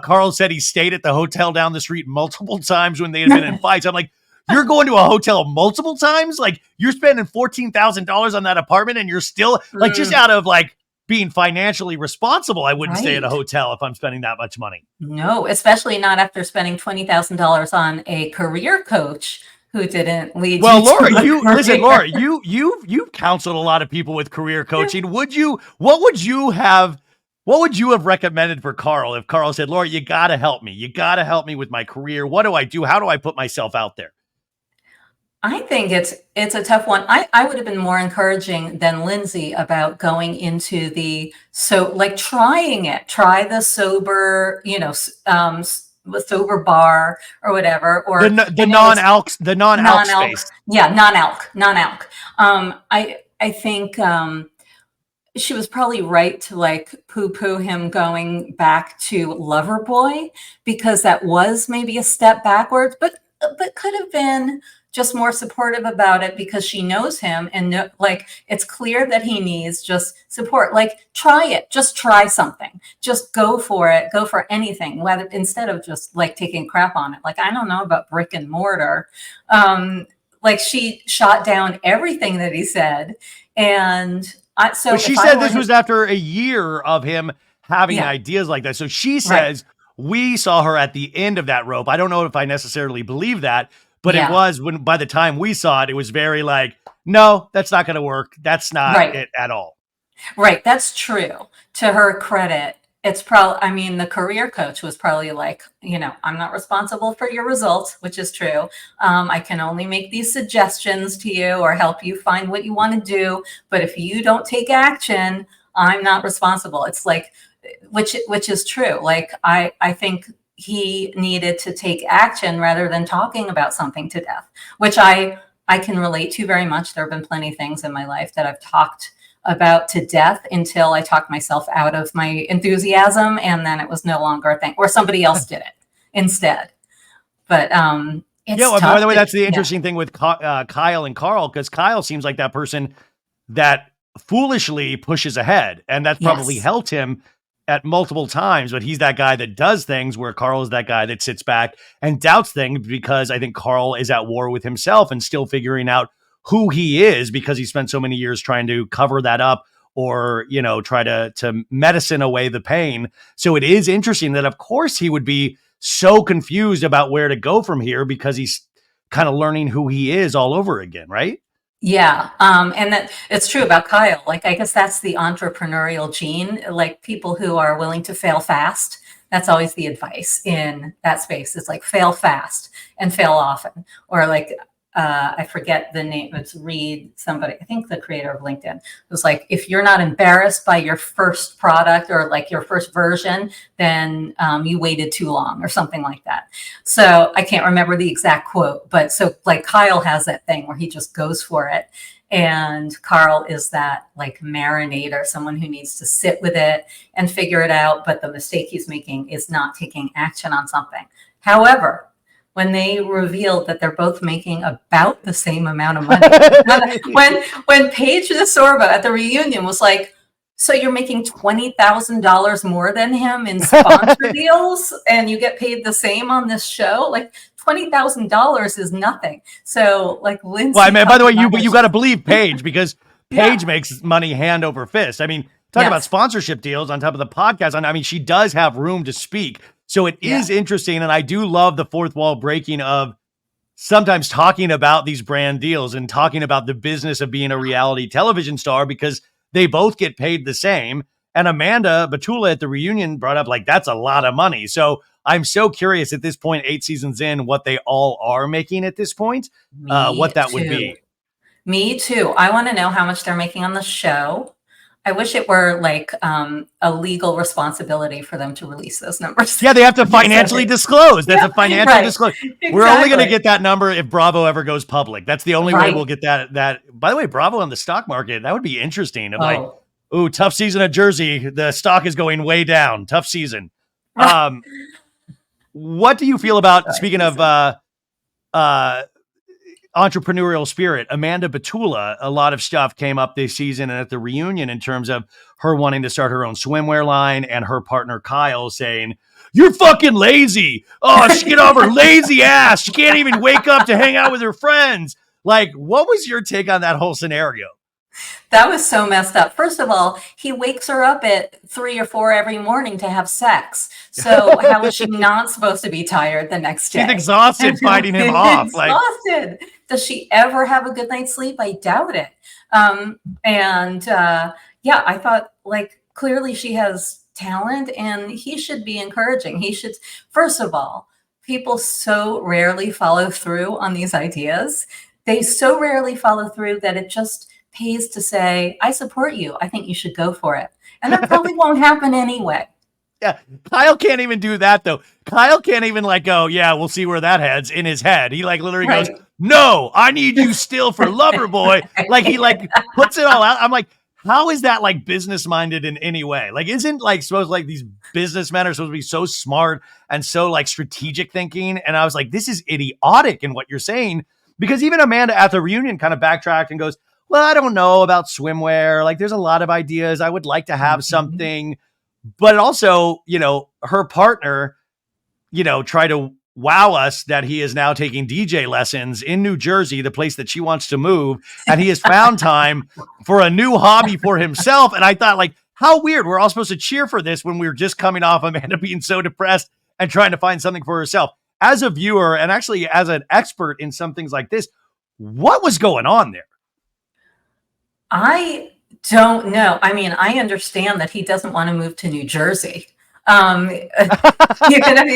Carl said he stayed at the hotel down the street multiple times when they had been in fights. I'm like, you're going to a hotel multiple times? Like, you're spending $14,000 on that apartment, and you're still like, just out of like being financially responsible, I wouldn't stay at a hotel if I'm spending that much money. No, especially not after spending $20,000 on a career coach who didn't lead. Well, Laura, Laura, you've counseled a lot of people with career coaching. What would you have recommended for Carl if Carl said, Laura, you got to help me. You got to help me with my career. What do I do? How do I put myself out there? I think it's a tough one. I would have been more encouraging than Lindsay about going into trying it. Try the sober, the sober bar or whatever, or the non-alc space. Yeah, non-alc. I think she was probably right to like poo-poo him going back to Loverboy, because that was maybe a step backwards, but could have been just more supportive about it because she knows him and like it's clear that he needs just support. Like try it, just try something, just go for it, go for anything, whether instead of just like taking crap on it. Like I don't know about brick and mortar. Like she shot down everything that he said, and but she said this was after a year of him having ideas like that. So she says we saw her at the end of that rope. I don't know if I necessarily believe that, but it was when by the time we saw it, it was very like, no, that's not going to work. That's not it at all. Right. That's true. To her credit, it's probably, I mean, the career coach was probably like, I'm not responsible for your results, which is true. I can only make these suggestions to you or help you find what you want to do. But if you don't take action, I'm not responsible. It's like, which is true. Like, I think he needed to take action rather than talking about something to death, which I can relate to very much. There have been plenty of things in my life that I've talked about to death until I talked myself out of my enthusiasm, and then it was no longer a thing, or somebody else did it instead. But it's tough. By the way, that's the interesting thing with Kyle and Carl, because Kyle seems like that person that foolishly pushes ahead, and that's probably helped him at multiple times, but he's that guy that does things where Carl is that guy that sits back and doubts things, because I think Carl is at war with himself and still figuring out who he is, because he spent so many years trying to cover that up or, try to medicine away the pain. So it is interesting that of course he would be so confused about where to go from here, because he's kind of learning who he is all over again. Right. Yeah. And that it's true about Kyle. Like, I guess that's the entrepreneurial gene, like people who are willing to fail fast. That's always the advice in that space. It's like fail fast and fail often, or like, I forget the name. It's Reed, somebody, I think the creator of LinkedIn. It was like, if you're not embarrassed by your first product or like your first version, then you waited too long or something like that. So I can't remember the exact quote, but so like Kyle has that thing where he just goes for it. And Carl is that like marinator, someone who needs to sit with it and figure it out. But the mistake he's making is not taking action on something. However, when they revealed that they're both making about the same amount of money. when Paige DeSorbo at the reunion was like, so you're making $20,000 more than him in sponsor deals and you get paid the same on this show? Like $20,000 is nothing. So like Lindsay. Well, I mean, by the way, you got to believe Paige, because Paige makes money hand over fist. I mean, talk about sponsorship deals on top of the podcast. I mean, she does have room to speak. So it is interesting, and I do love the fourth wall breaking of sometimes talking about these brand deals and talking about the business of being a reality television star, because they both get paid the same. And Amanda Batula at the reunion brought up, like, that's a lot of money. So I'm so curious at this point, 8 seasons in, what they all are making at this point, what that would be. Me too. I want to know how much they're making on the show. I wish it were like a legal responsibility for them to release those numbers. Yeah, they have to financially disclose. That's a financial disclosure. Exactly. We're only going to get that number if Bravo ever goes public. That's the only way we'll get that. By the way, Bravo on the stock market, that would be interesting. Of like, ooh, tough season at Jersey. The stock is going way down. Tough season. What do you feel about, speaking of entrepreneurial spirit, Amanda Batula, a lot of stuff came up this season and at the reunion in terms of her wanting to start her own swimwear line, and her partner Kyle saying, "You're fucking lazy. Oh, she get off her lazy ass. She can't even wake up to hang out with her friends." Like, what was your take on that whole scenario? That was so messed up. First of all, he wakes her up at 3 or 4 every morning to have sex. So how is she not supposed to be tired the next day? She's exhausted fighting him off. Exhausted. Does she ever have a good night's sleep? I doubt it. I thought, like, clearly she has talent and he should be encouraging. He should, first of all, people so rarely follow through on these ideas. They so rarely follow through that it just pays to say, I support you. I think you should go for it. And that probably won't happen anyway. Yeah. Kyle can't even do that though. Kyle can't even like go, yeah, we'll see where that heads in his head. He like literally goes, no, I need you still for lover boy. Like he like puts it all out. I'm like, how is that like business minded in any way? Like, isn't like supposed like these businessmen are supposed to be so smart and so like strategic thinking? And I was like, this is idiotic in what you're saying, Because even Amanda at the reunion kind of backtracked and goes, well, I don't know about swimwear. Like, there's a lot of ideas. I would like to have Mhm. something. But also, her partner, tried to wow us that he is now taking DJ lessons in New Jersey, the place that she wants to move. And he has found time for a new hobby for himself. And I thought, like, how weird. We're all supposed to cheer for this when we were just coming off Amanda being so depressed and trying to find something for herself. As a viewer, and actually as an expert in some things like this, what was going on there? I don't know. I mean, I understand that he doesn't want to move to New Jersey. Even if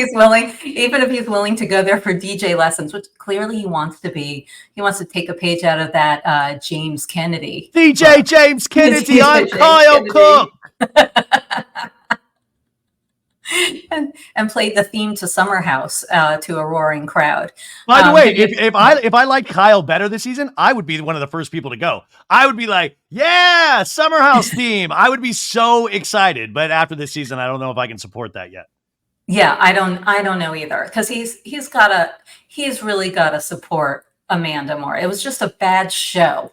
he's willing to go there for DJ lessons, which clearly he wants to take a page out of that James Kennedy DJ book. James Kennedy, DJ I'm James Kyle Kennedy. Cook. and played the theme to Summer House to a roaring crowd. By the way, if I liked Kyle better this season, I would be one of the first people to go. I would be like, yeah, Summer House theme. I would be so excited. But after this season, I don't know if I can support that yet. Yeah, I don't know either, because he's really got to support Amanda more. It was just a bad show.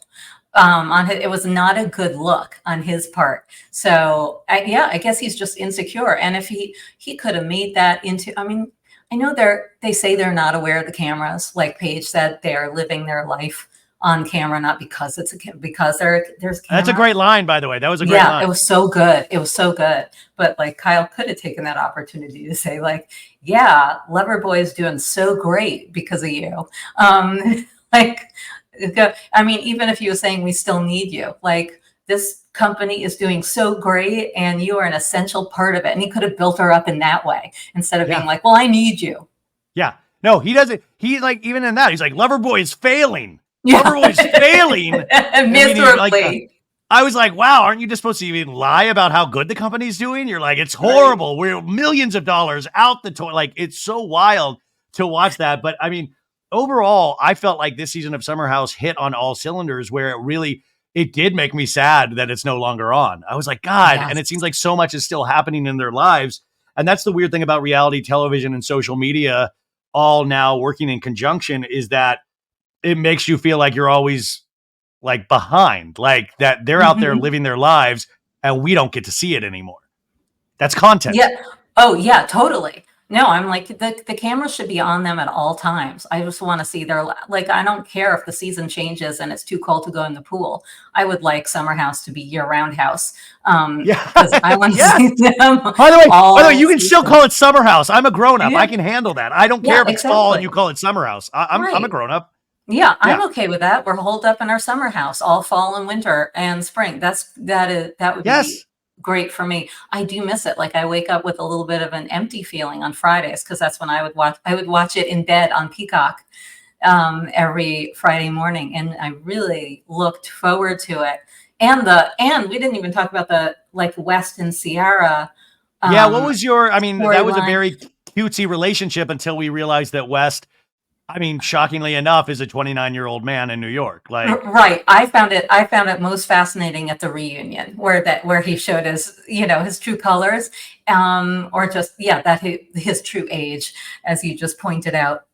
It was not a good look on his part. So I guess he's just insecure. And if he could have made that into, I mean, I know they say they're not aware of the cameras. Like Paige said, they're living their life on camera, not because because there's cameras. That's a great line, by the way. That was a great line. It was so good. It was so good. But like Kyle could have taken that opportunity to say, like, yeah, Loverboy is doing so great because of you. Like, I mean, even if he was saying we still need you, like, this company is doing so great and you are an essential part of it. And he could have built her up in that way instead of being like, well, I need you. Yeah. No, he doesn't. He, like, even in that, he's like, Loverboy is failing. Yeah. Loverboy is failing. Miserably. I was like, wow, aren't you just supposed to even lie about how good the company's doing? You're like, it's horrible. Right. We're millions of dollars out the toilet. Like, it's so wild to watch that. But I mean, overall, I felt like this season of Summer House hit on all cylinders, where it did make me sad that it's no longer on. I was like, God, yes. And it seems like so much is still happening in their lives. And that's the weird thing about reality television and social media all now working in conjunction, is that it makes you feel like you're always like behind, like that they're out there living their lives and we don't get to see it anymore. That's content. Yeah. Oh yeah, totally. No, I'm like, the camera should be on them at all times. I just want to see like, I don't care if the season changes and it's too cold to go in the pool. I would like Summer House to be year-round house. Because I want to see them. By the way, you can still call it Summer House. I'm a grown-up. Yeah. I can handle that. I don't care if it's fall and you call it Summer House. I'm a grown-up. Yeah, I'm okay with that. We're holed up in our summer house all fall and winter and spring. That would be great for me. I do miss it. Like, I wake up with a little bit of an empty feeling on Fridays, because that's when I would watch it in bed on Peacock every Friday morning, and I really looked forward to it. And we didn't even talk about the, like, West and Sierra. What was your? I mean, that was a very cutesy relationship until we realized that West, I mean, shockingly enough, is a 29-year-old man in New York. Like, right. I found it most fascinating at the reunion where he showed his true colors, or just, his true age, as you just pointed out,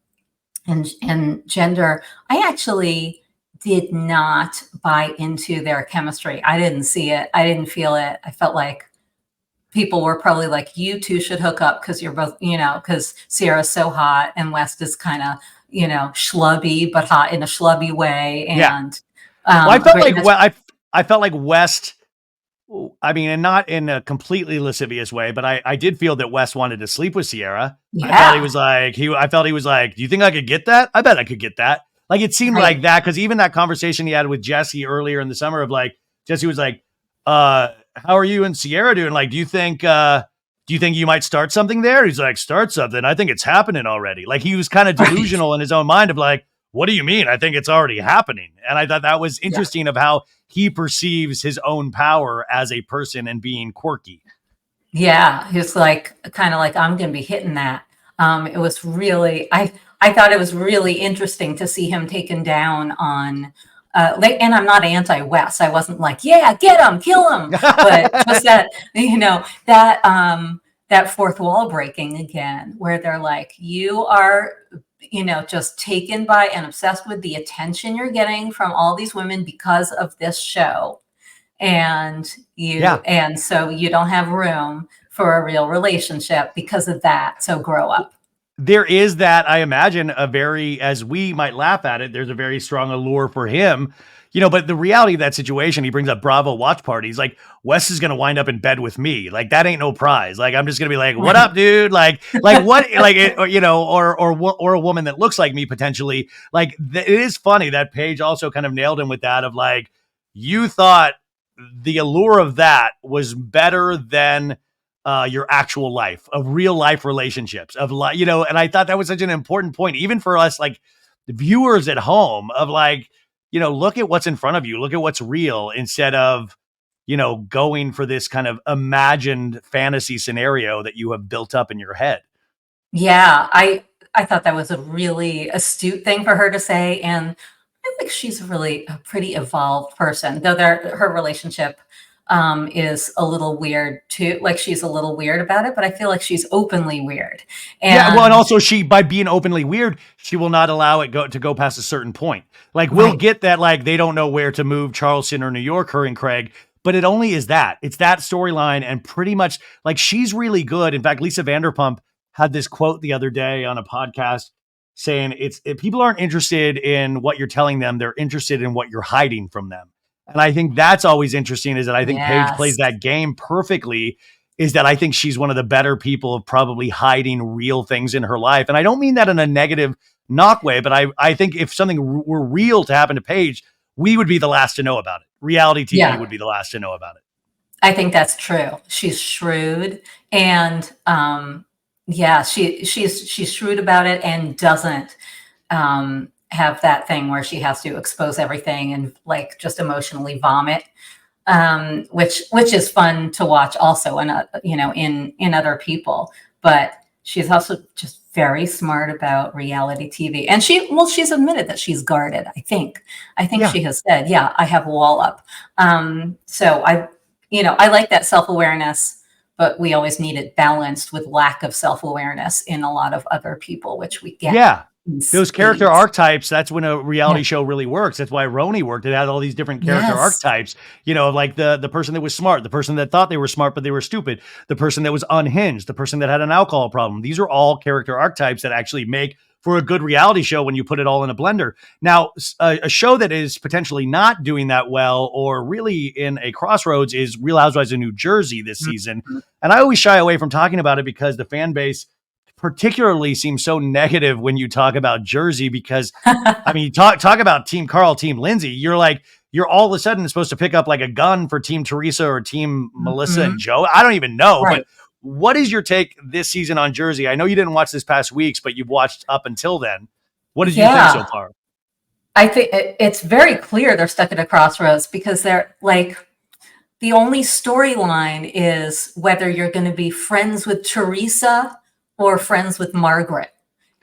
and gender. I actually did not buy into their chemistry. I didn't see it. I didn't feel it. I felt like people were probably like, you two should hook up because you're both, because Sierra's so hot and West is kind of, schlubby, but hot in a schlubby way. And I felt like West, I mean, and not in a completely lascivious way, but I did feel that West wanted to sleep with Sierra. Yeah. I felt he was like, do you think I could get that? I bet I could get that. Like, it seemed like that, because even that conversation he had with Jesse earlier in the summer of, like, Jesse was like, how are you and Sierra doing? Like, do you think you might start something there? He's like, start something? I think it's happening already. Like, he was kind of delusional in his own mind of like, what do you mean? I think it's already happening. And I thought that was interesting of how he perceives his own power as a person and being quirky. Yeah. He was like, kind of like, I'm going to be hitting that. It was really, I thought it was really interesting to see him taken down on, and I'm not anti-West. I wasn't like, yeah, get him, kill him. But just that, that fourth wall breaking again, where they're like, you are just taken by and obsessed with the attention you're getting from all these women because of this show. And Yeah. so you don't have room for a real relationship because of that. So grow up. There is that, I imagine, a very, as we might laugh at it, there's a very strong allure for him, but the reality of that situation, he brings up Bravo watch parties. Like, Wes is going to wind up in bed with me. Like, that ain't no prize. Like, I'm just going to be like, what up, dude? Like what, like, or a woman that looks like me potentially. Like, it is funny that Paige also kind of nailed him with that of like, you thought the allure of that was better than your actual life, of real life relationships, of and I thought that was such an important point, even for us, like the viewers at home, of like, look at what's in front of you, look at what's real, instead of, going for this kind of imagined fantasy scenario that you have built up in your head. Yeah, I thought that was a really astute thing for her to say, and I think she's really a pretty evolved person, though her relationship is a little weird too. Like, she's a little weird about it, but I feel like she's openly weird. Yeah, well, and And also she, by being openly weird, she will not allow it to go past a certain point. Like, we'll right, get that, like, they don't know where to move Charleston or New York, her and Craig, but it only is that. It's that storyline, and pretty much, like, she's really good. In fact, Lisa Vanderpump had this quote the other day on a podcast saying, if people aren't interested in what you're telling them, they're interested in what you're hiding from them. And I think that's always interesting, is that I think Paige plays yes, that game perfectly, is that I think she's one of the better people of probably hiding real things in her life. And I don't mean that in a negative knock way, but I think if something were real to happen to Paige, we would be the last to know about it. Reality TV yeah, would be the last to know about it. I think that's true. She's shrewd, and yeah, she's shrewd about it, and doesn't have that thing where she has to expose everything and like just emotionally vomit, which is fun to watch also, in in other people. But she's also just very smart about reality TV, and she's admitted that she's guarded. I think Yeah. she has said, yeah, I have a wall up. So I like that self-awareness, but we always need it balanced with lack of self-awareness in a lot of other people, which we get Yeah. in Those character spades. archetypes, that's when a Yeah. reality show really works. That's why Roni worked. It had all these different character Yes. archetypes, like the person that was smart, the person that thought they were smart, but they were stupid, the person that was unhinged, the person that had an alcohol problem. These are all character archetypes that actually make for a good reality show when you put it all in a blender. Now, a show that is potentially not doing that well, or really in a crossroads, is Real Housewives of New Jersey this season. Mhm. And I always shy away from talking about it because the fan base particularly seems so negative when you talk about Jersey, because I mean, talk about Team Carl, Team Lindsay. You're all of a sudden supposed to pick up like a gun for Team Teresa or Team Melissa and Mhm. Joe. I don't even know, but Right. what is your take this season on Jersey? I know you didn't watch this past weeks, but you've watched up until then. What did you think so Yeah. far? I think it's very clear they're stuck at a crossroads, because they're like, the only storyline is whether you're going to be friends with Teresa or friends with Margaret.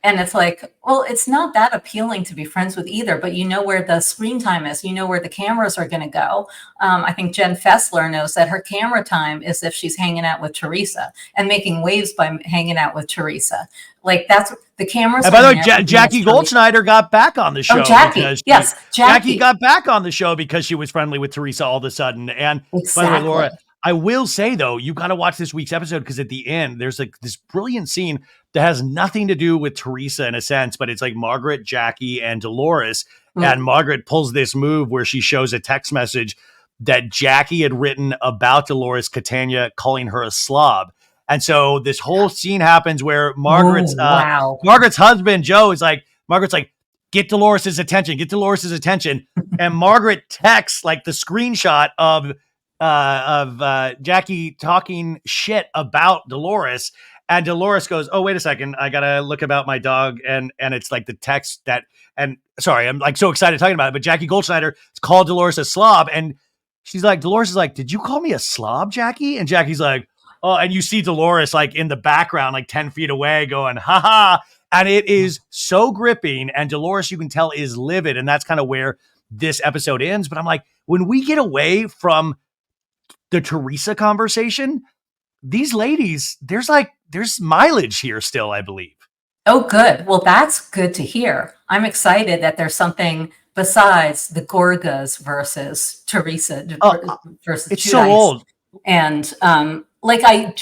And it's like, well, it's not that appealing to be friends with either, but you know where the screen time is, you know where the cameras are going to go. I think Jen Fessler knows that her camera time is if she's hanging out with Teresa and making waves by hanging out with Teresa. Like, that's the cameras And are by the way, never against Jackie Teresa. Goldschneider got back on the Oh, show Jackie. because Yes, Jackie Jackie. got back on the show because she was friendly with Teresa all of a sudden. And by the way, Exactly. Laura, I will say though, you got to watch this week's episode, because at the end there's like this brilliant scene that has nothing to do with Teresa in a sense, but it's like Margaret, Jackie, and Dolores. Mm. And Margaret pulls this move where she shows a text message that Jackie had written about Dolores Catania, calling her a slob. And so this whole scene happens where Oh, wow. Margaret's husband, Joe, is like, Margaret's like, get Dolores's attention, get Dolores's attention. And Margaret texts like the screenshot of Jackie talking shit about Dolores. And Dolores goes, oh, wait a second, I gotta look about my dog. And it's like the text that, and sorry, I'm like so excited talking about it, but Jackie Goldschneider called Dolores a slob. And she's like, Dolores is like, did you call me a slob, Jackie? And Jackie's like, oh, and you see Dolores like in the background, like 10 feet away going, ha ha. And it is so gripping. And Dolores, you can tell, is livid. And that's kind of where this episode ends. But I'm like, when we get away from the Teresa conversation, these ladies, there's mileage here still, I believe. Oh, good. Well, that's good to hear. I'm excited that there's something besides the Gorgas versus Teresa Uh, versus it's so Judice. old. And like I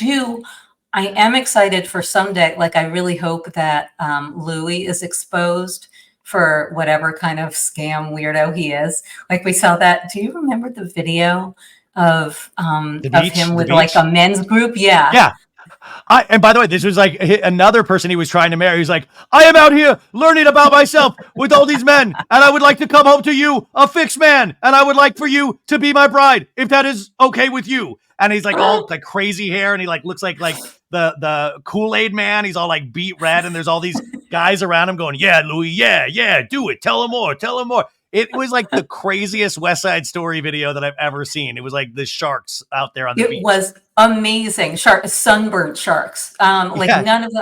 am excited for someday. Like I really hope that Louis is exposed for whatever kind of scam weirdo he is. Like we saw that. Do you remember the video of him The with like a beach. men's group? Yeah. Yeah. And by the way, this was like another person he was trying to marry. He's like, I am out here learning about myself with all these men, and I would like to come home to you, a fixed man, and I would like for you to be my bride, if that is okay with you. And he's like all like crazy hair, and he like looks like the Kool-Aid man. He's all like beat red, and there's all these guys around him going, yeah, Louis, yeah, do it. Tell him more, tell him more. It was like the craziest West Side Story video that I've ever seen. It was like the sharks out there on the It beach. was amazing. Sunburned sharks. Like Yeah. none of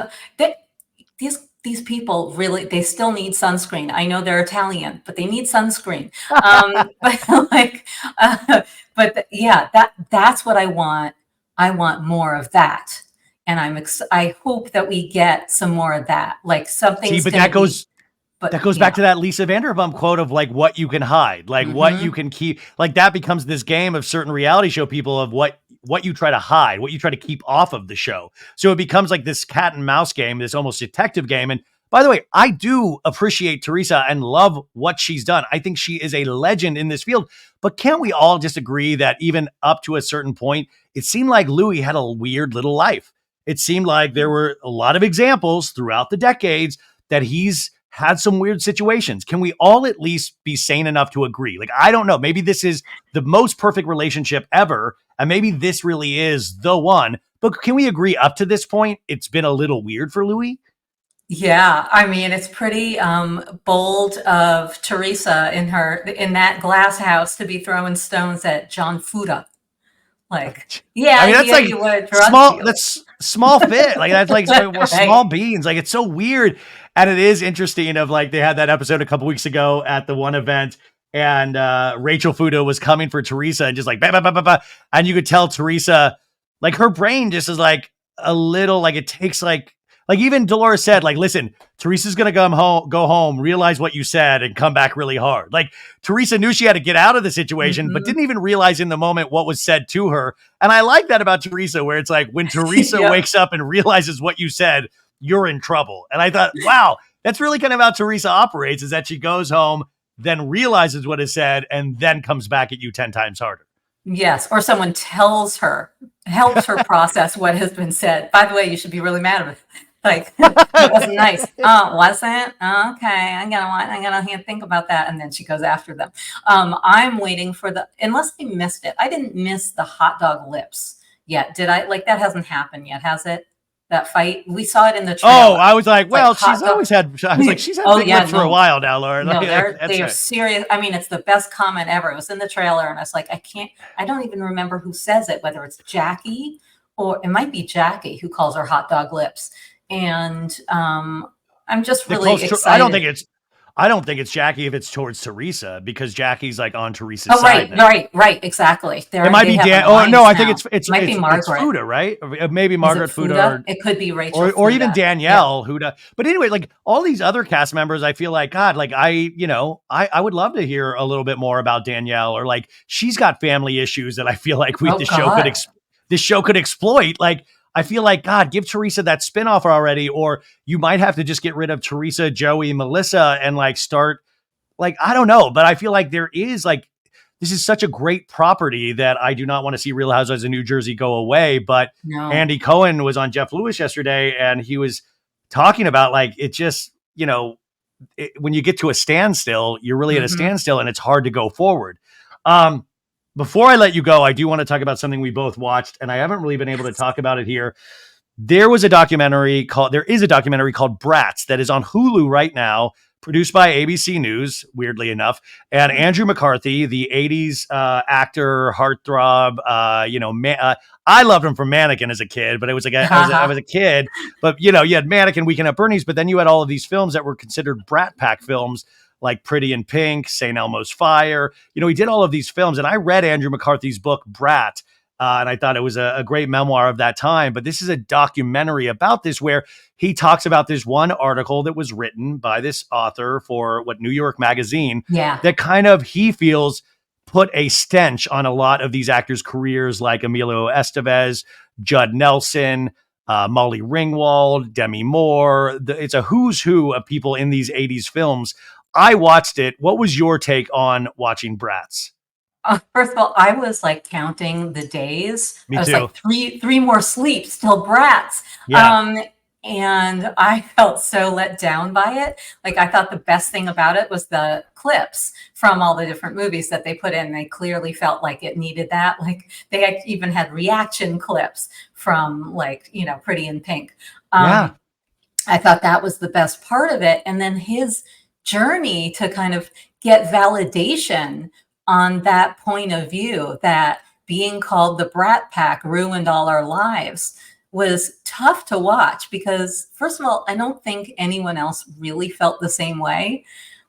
these people really, they still need sunscreen. I know they're Italian, but they need sunscreen. But like, yeah, that's what I want. I want more of that, and I hope that we get some more of that. Like See, something's but going to be. But that goes back yeah. to that Lisa Vanderpump quote of like what you can hide, like what you Hmm. can keep. Like that becomes this game of certain reality show people of what you try to hide, what you try to keep off of the show. So it becomes like this cat and mouse game, this almost detective game. And by the way, I do appreciate Teresa and love what she's done. I think she is a legend in this field. But can't we all just agree that even up to a certain point, it seemed like Louis had a weird little life. It seemed like there were a lot of examples throughout the decades that he's had some weird situations. Can we all at least be sane enough to agree? Like, I don't know. Maybe this is the most perfect relationship ever. And maybe this really is the one. But can we agree up to this point, it's been a little weird for Louis? Yeah, I mean, it's pretty bold of Teresa in that glass house to be throwing stones at John Fuda. Like, I yeah, mean, that's yeah, like you were a drug small, dealer. that's small fit. Like, that's like small Right. beans. Like, it's so weird. And it is interesting of like, they had that episode a couple weeks ago at the one event and Rachel Fuda was coming for Teresa and just like, bah, bah, bah, bah, bah. And you could tell Teresa, like her brain just is like a little, like it takes like even Dolores said, like, listen, Teresa's going to go home, realize what you said and come back really hard. Like Teresa knew she had to get out of the situation, but Hmm. didn't even realize in the moment what was said to her. And I like that about Teresa, where it's like when Teresa Yep. wakes up and realizes what you said, you're in trouble. And I thought, wow, that's really kind of how Teresa operates, is that she goes home, then realizes what is said, and then comes back at you 10 times harder. Yes, or someone helps her process what has been said. By the way, you should be really mad at it. Like, that wasn't nice. Oh, wasn't? Okay, I'm gonna think about that. And then she goes after them. I'm waiting for unless I missed it. I didn't miss the hot dog lips yet, did I? Like, that hasn't happened yet, has it? That fight? We saw it in the Oh, trailer. I was like, It's like well, she's hot dog. always had, I was like, she's had Oh big yeah, lips for a no, while now, Laura. no, That's they are right. serious. I mean, it's the best comment ever. It was in the trailer, and I was like, I don't even remember who says it, whether it's Jackie or it might be Jackie who calls her hot dog lips. And I'm just really excited. I don't think it's Jackie if it's towards Teresa because Jackie's like on Teresa's Oh, side right, now. right, exactly. It might They be have an Dan. Oh no, alliance I think now. Might be it's Margaret. Fuda, right? Or maybe Is it Margaret Fuda Fuda? It could be Rachel or even Fuda. Yeah. Danielle Huda. But anyway, like all these other cast members, I feel like God, like I would love to hear a little bit more about Danielle or like she's got family issues that I feel like Oh God. this show could exploit. Like I feel like God, give Teresa that spinoff already, or you might have to just get rid of Teresa, Joey, Melissa, and like start like I don't know, but I feel like there is like this is such a great property that I do not want to see Real Housewives of New Jersey go away. But No. Andy Cohen was on Jeff Lewis yesterday, and he was talking about like it just when you get to a standstill, you're really at a Hmm. standstill, and it's hard to go forward. Um, Before I let you go, I do want to talk about something we both watched, and I haven't really been able to talk about it here. There is a documentary called Brats that is on Hulu right now, produced by ABC News, weirdly enough. And Andrew McCarthy, the 80s actor, heartthrob, I loved him from Mannequin as a kid, but it was like I was a kid. But you had Mannequin, Weekend at Bernie's, but then you had all of these films that were considered Brat Pack films, like Pretty in Pink, St. Elmo's Fire. He did all of these films, and I read Andrew McCarthy's book Brat And I thought it was a great memoir of that time. But this is a documentary about this where he talks about this one article that was written by this author for what New York Magazine Yeah. that kind of he feels put a stench on a lot of these actors' careers, like Emilio Estevez, Judd Nelson, Molly Ringwald, Demi Moore. It's a who's who of people in these 80s films. I watched it. What was your take on watching Bratz? First of all, I was like counting the days. Me I was too. like three more sleeps till Bratz. Yeah. And I felt so let down by it. Like I thought the best thing about it was the clips from all the different movies that they put in. They clearly felt like it needed that. Like they even had reaction clips from like, Pretty in Pink. Yeah. I thought that was the best part of it. And then his journey to kind of get validation on that point of view that being called the Brat Pack ruined all our lives was tough to watch because, first of all, I don't think anyone else really felt the same way.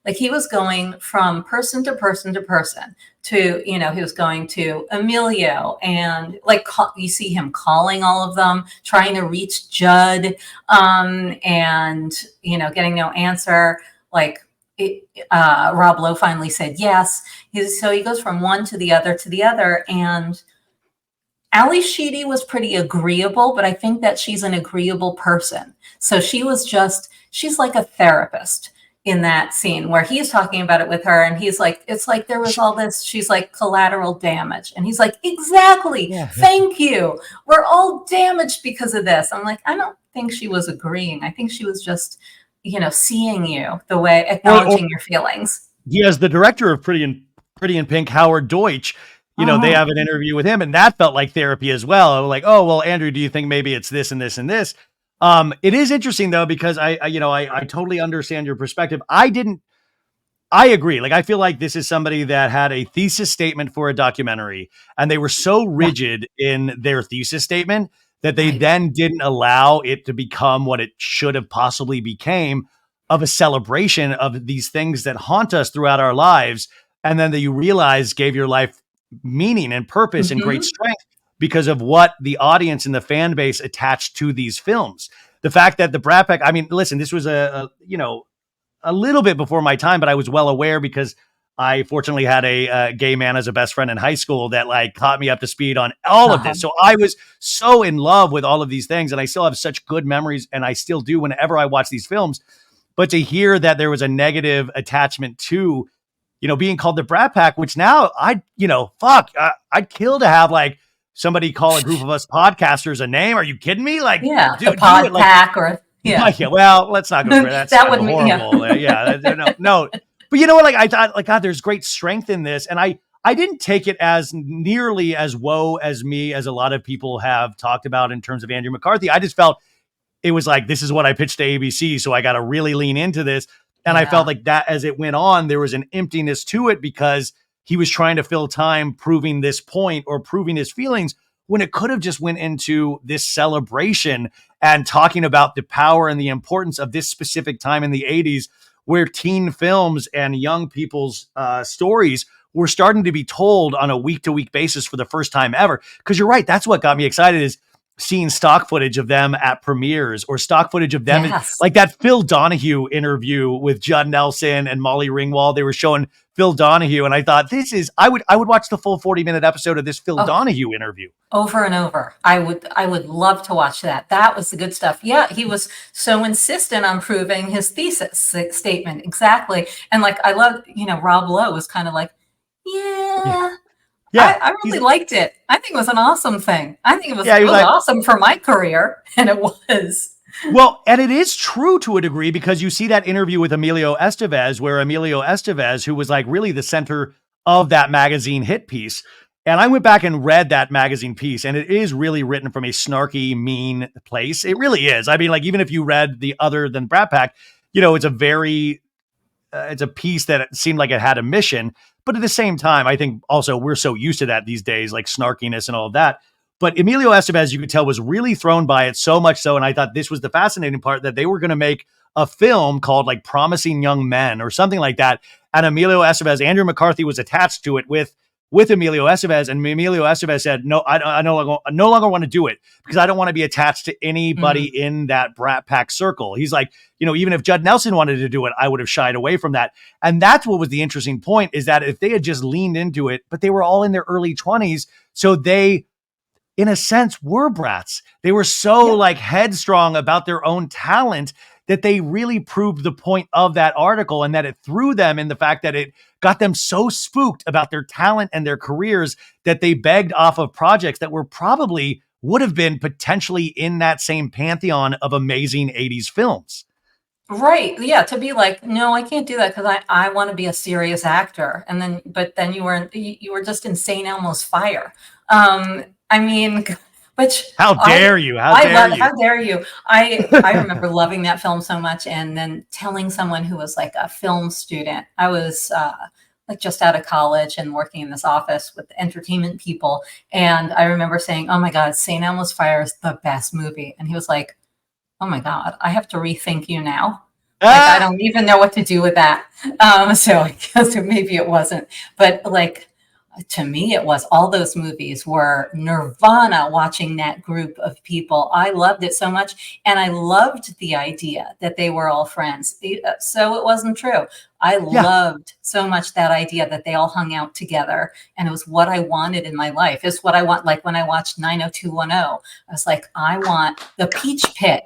Like he was going from person to person to person to, he was going to Emilio and like you see him calling all of them, trying to reach Judd and, getting no answer. Like Rob Lowe finally said yes. So he goes from one to the other. And Ali Sheedy was pretty agreeable, but I think that she's an agreeable person. So she's like a therapist in that scene where he's talking about it with her and he's like, it's like there was all this, she's like collateral damage. And he's like, exactly. Yeah. Thank you. We're all damaged because of this. I'm like, I don't think she was agreeing. I think she was just, seeing you the way, acknowledging your feelings. He has the director of Pretty in Pink, Howard Deutsch. They have an interview with him and that felt like therapy as well. I'm like, oh, well, Andrew, do you think maybe it's this and this and this? It is interesting though, because I totally understand your perspective. I agree. Like, I feel like this is somebody that had a thesis statement for a documentary and they were so rigid in their thesis statement that they then didn't allow it to become what it should have possibly became of a celebration of these things that haunt us throughout our lives. And then that you realize gave your life meaning and purpose and great strength because of what the audience and the fan base attached to these films. The fact that the Brat Pack, I mean, listen, this was a little bit before my time, but I was well aware because I fortunately had a gay man as a best friend in high school that like caught me up to speed on all of this. So I was so in love with all of these things and I still have such good memories and I still do whenever I watch these films. But to hear that there was a negative attachment to, being called the Brat Pack, which now I'd kill to have like somebody call a group of us podcasters a name. Are you kidding me? Like, yeah, the Pod Pack or yeah. Well, let's not go for that. That would be horrible. Yeah. No. But you know what? Like I thought, like God, there's great strength in this, and I didn't take it as nearly as woe as me as a lot of people have talked about in terms of Andrew McCarthy. I just felt it was like this is what I pitched to ABC, so I got to really lean into this. And I felt like that as it went on, there was an emptiness to it because he was trying to fill time proving this point or proving his feelings when it could have just went into this celebration and talking about the power and the importance of this specific time in the 80s where teen films and young people's stories were starting to be told on a week-to-week basis for the first time ever. Because you're right, that's what got me excited is seeing stock footage of them at premieres or stock footage of them. Like that Phil Donahue interview with Judd Nelson and Molly Ringwald. They were showing Phil Donahue. And I thought I would watch the full 40-minute episode of this Phil Donahue interview. Over and over. I would love to watch that. That was the good stuff. Yeah. He was so insistent on proving his thesis statement. Exactly. And like, I love, Rob Lowe was kind of like, yeah, I really liked it. I think it was an awesome thing. I think it was really awesome for my career. And it was. Well, and it is true to a degree because you see that interview with Emilio Estevez, where Emilio Estevez, who was like really the center of that magazine hit piece. And I went back and read that magazine piece, and it is really written from a snarky, mean place. It really is. I mean, like, even if you read the other than Brat Pack, it's a very, it's a piece that seemed like it had a mission. But at the same time, I think also we're so used to that these days, like snarkiness and all of that. But Emilio Estevez, you could tell, was really thrown by it so much so. And I thought this was the fascinating part that they were going to make a film called like Promising Young Men or something like that. And Emilio Estevez, Andrew McCarthy was attached to it with with Emilio Estevez, and Emilio Estevez said, "No, I no longer want to do it because I don't want to be attached to anybody Mm. in that Brat Pack circle." He's like, even if Judd Nelson wanted to do it, I would have shied away from that. And that's what was the interesting point, is that if they had just leaned into it, but they were all in their early 20s, so they, in a sense, were brats. They were so Yeah. like headstrong about their own talent that they really proved the point of that article, and that it threw them in the fact that it got them so spooked about their talent and their careers that they begged off of projects that were probably would have been potentially in that same pantheon of amazing 80s films. Right. Yeah. To be like, no, I can't do that because I want to be a serious actor. And then, but then you were just insane, almost fire. I mean, which How dare you? How I dare love, you? how dare you? I remember loving that film so much. And then telling someone who was like a film student, I was, like just out of college and working in this office with entertainment people. And I remember saying, oh my God, St. Elmo's Fire is the best movie. And he was like, oh my God, I have to rethink you now. Like, I Ah! don't even know what to do with that. So I guess maybe it wasn't, but like, to me, it was. All those movies were nirvana watching that group of people. I loved it so much. And I loved the idea that they were all friends. So it wasn't true. I Yeah. loved so much that idea that they all hung out together. And it was what I wanted in my life. It's what I want. Like when I watched 90210, I was like, I want the Peach Pit.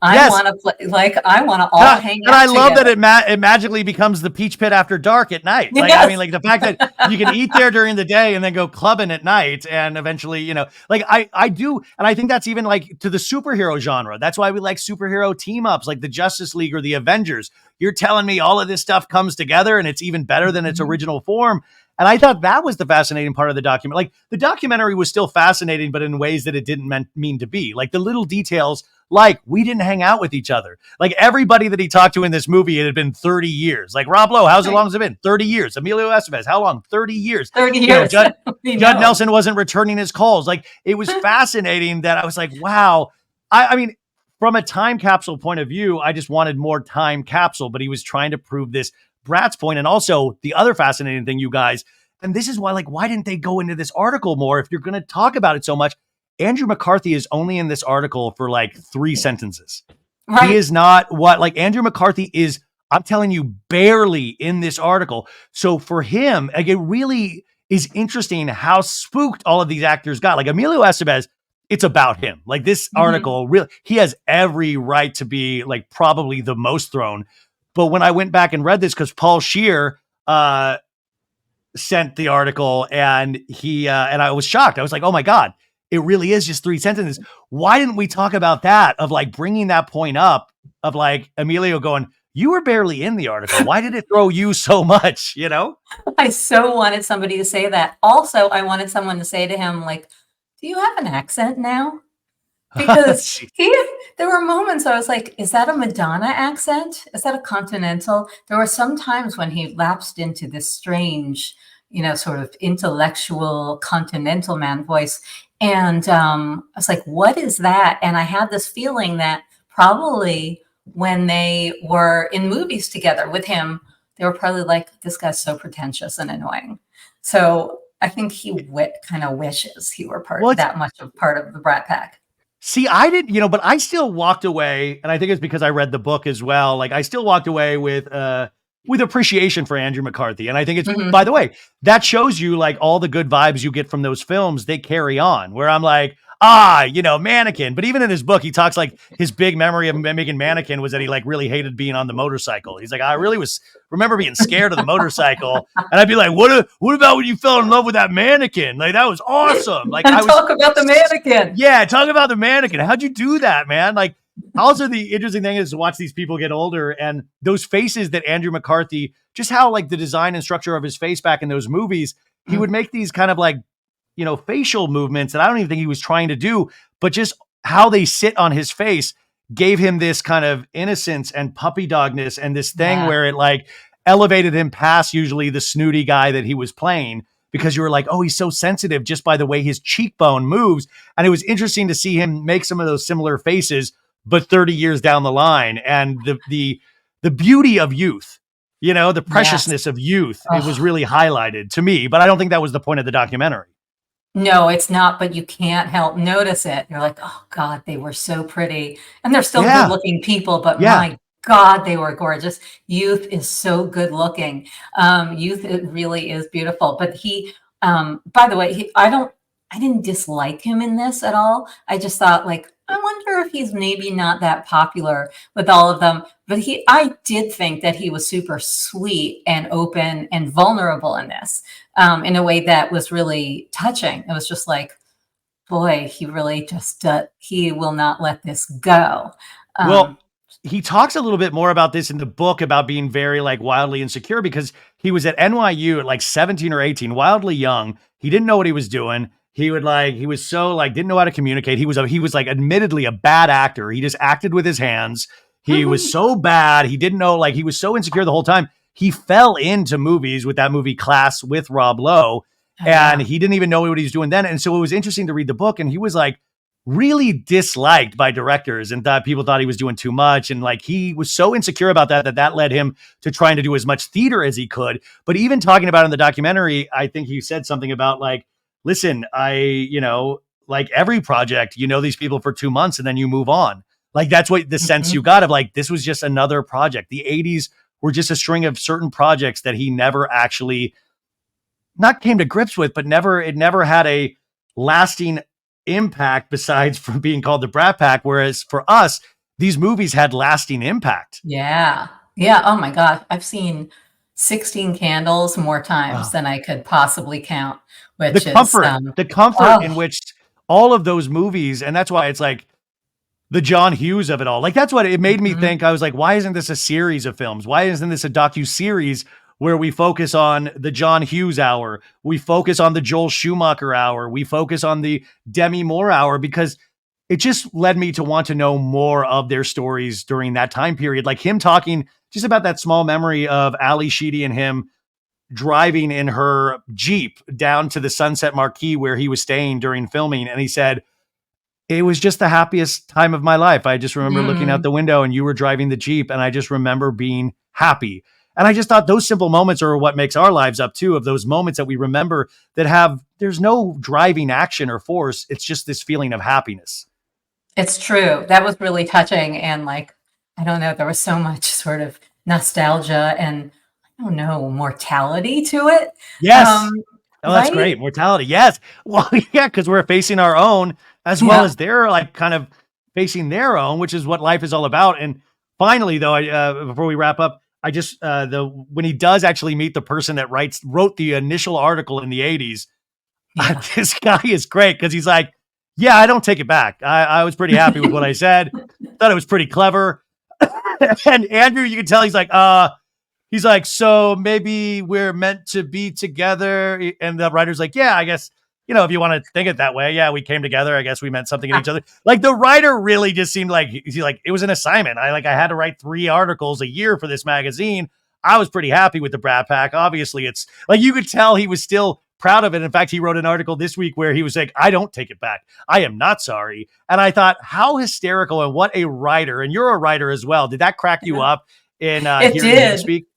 I Yes. want to play, like, I want to And all hang I out love that together. it magically becomes the Peach Pit after dark at night. Like, I mean, Yes. like the fact that you can eat there during the day and then go clubbing at night, and eventually, like I do, and I think that's even like to the superhero genre. That's why we like superhero team ups, like the Justice League or the Avengers. You're telling me all of this stuff comes together and it's even better than its Mhm. original form. And I thought that was the fascinating part of the document. Like the documentary was still fascinating, but in ways that it didn't mean to be. Like the little details, like we didn't hang out with each other. Like everybody that he talked to in this movie, it had been 30 years. Like Rob Lowe, how's long has it been? 30 years. Emilio Estevez, how long? 30 years. 30 years. We Judd know. Nelson wasn't returning his calls. Like it was fascinating that I was like, wow. I mean, from a time capsule point of view, I just wanted more time capsule, but he was trying to prove this Brat's point. And also the other fascinating thing, you guys, and this is why, like, why didn't they go into this article more if you're going to talk about it so much? Andrew McCarthy is only in this article for like 3 sentences. He Right. is not like Andrew McCarthy is, I'm telling you, barely in this article. So for him, like, it really is interesting how spooked all of these actors got. Like Emilio Estevez, it's about him. Like this Mhm. article, really, he has every right to be like probably the most thrown. But when I went back and read this, because Paul Scheer sent the article, and and I was shocked. I was like, oh my God, it really is just 3 sentences. Why didn't we talk about that, of like bringing that point up of like Emilio going, you were barely in the article. Why did it throw you so much? I so wanted somebody to say that. Also, I wanted someone to say to him, like, do you have an accent now? Because there were moments I was like, is that a Madonna accent? Is that a continental? There were some times when he lapsed into this strange, sort of intellectual continental man voice. And I was like, what is that? And I had this feeling that probably when they were in movies together with him, they were probably like, this guy's so pretentious and annoying. So I think he kind of wishes he were Well, that much of part of the Brat Pack. see, I didn't, but I still walked away, and I think it's because I read the book as well. Like I still walked away with appreciation for Andrew McCarthy. And I think it's, by Mhm. the way, that shows you like all the good vibes you get from those films, they carry on, where I'm like, Mannequin. But even in his book, he talks like his big memory of making Mannequin was that he like really hated being on the motorcycle. He's like, I really remember being scared of the motorcycle. And I'd be like, what about when you fell in love with that mannequin? Like, that was awesome. Like And talk about the mannequin. yeah, talk about the mannequin. How'd you do that, man? Like, also the interesting thing is to watch these people get older, and those faces that Andrew McCarthy, just how like the design and structure of his face back in those movies, he would make these kind of like, facial movements that I don't even think he was trying to do, but just how they sit on his face gave him this kind of innocence and puppy dogness, and this thing Yeah. where it like elevated him past usually the snooty guy that he was playing, because you were like, oh, he's so sensitive just by the way his cheekbone moves. And it was interesting to see him make some of those similar faces, but 30 years down the line. And the beauty of youth, You know, the Yes. preciousness of youth. It was Oh, really highlighted to me, but I don't think that was the point of the documentary. no, it's not, but you can't help notice it. You're like, "Oh god, they were so pretty." And they're still Yeah. good-looking people, but Yeah. my god, they were gorgeous. Youth is so good looking. Youth, it really is beautiful. But by the way, I didn't dislike him in this at all. I just thought, like, I wonder if he's maybe not that popular with all of them. But I did think that he was super sweet and open and vulnerable in this, in a way that was really touching. It was just like, boy, he really just he will not let this go. Well, Um, he talks a little bit more about this in the book about being very like wildly insecure because he was at NYU at like 17 or 18, wildly young. He didn't know what he was doing. He was so like didn't know how to communicate. He was like admittedly a bad actor. He just acted with his hands. He was so bad. He didn't know like he was so insecure the whole time. He fell into movies with that movie Class with Rob Lowe oh and yeah. he didn't even know what he was doing then. And so it was interesting to read the book and he was like really disliked by directors and thought people thought he was doing too much. And like he was so insecure about that led him to trying to do as much theater as he could. But even talking about it in the documentary, I think he said something about like, listen, like every project, you know, these people for 2 months and then you move on. Like that's what the sense you Mhm. got of like, this was just another project. The 80s were just a string of certain projects that he never actually not came to grips with, but it never had a lasting impact besides from being called the Brat Pack. Whereas for us, these movies had lasting impact. Yeah. Yeah. Oh my God. I've seen 16 Candles more times Uh, than I could possibly count, the which is, comfort, the comfort oh, in which all of those movies, and that's why it's like the John Hughes of it all. Like that's what it made me mhm. think. I was like, why isn't this a series of films? Why isn't this a docu-series where we focus on the John Hughes hour? We focus on the Joel Schumacher hour. We focus on the Demi Moore hour because it just led me to want to know more of their stories during that time period. Like him talking just about that small memory of Ali Sheedy and him driving in her Jeep down to the Sunset Marquee where he was staying during filming. And he said, it was just the happiest time of my life. I just remember looking out Mm. the window and you were driving the Jeep, and I just remember being happy. And I just thought those simple moments are what makes our lives up too, of those moments that we remember that there's no driving action or force. It's just this feeling of happiness. It's true. That was really touching. And like, I don't know, there was so much sort of nostalgia and I don't know, mortality to it. Um, Yes. Oh, that's right? great. Mortality. Yes. Well, yeah, because we're facing our own as well Yeah. as they're like kind of facing their own, which is what life is all about. And finally, though, before we wrap up, I just when he does actually meet the person that wrote the initial article in the 80s, Yeah. this guy is great because he's like, yeah, I don't take it back. I was pretty happy with what I said. Thought it was pretty clever. And Andrew, you can tell he's like, so maybe we're meant to be together. And the writer's like, yeah, I guess, if you want to think it that way, yeah, we came together. I guess we meant something in each other. Like the writer really just seemed like it was an assignment. I had to write 3 articles a year for this magazine. I was pretty happy with the Brat Pack. Obviously, it's like you could tell he was still proud of it. In fact, he wrote an article this week where he was like, I don't take it back. I am not sorry. And I thought, how hysterical and what a writer. And you're a writer as well. Did that crack you up in It hearing him did. speak?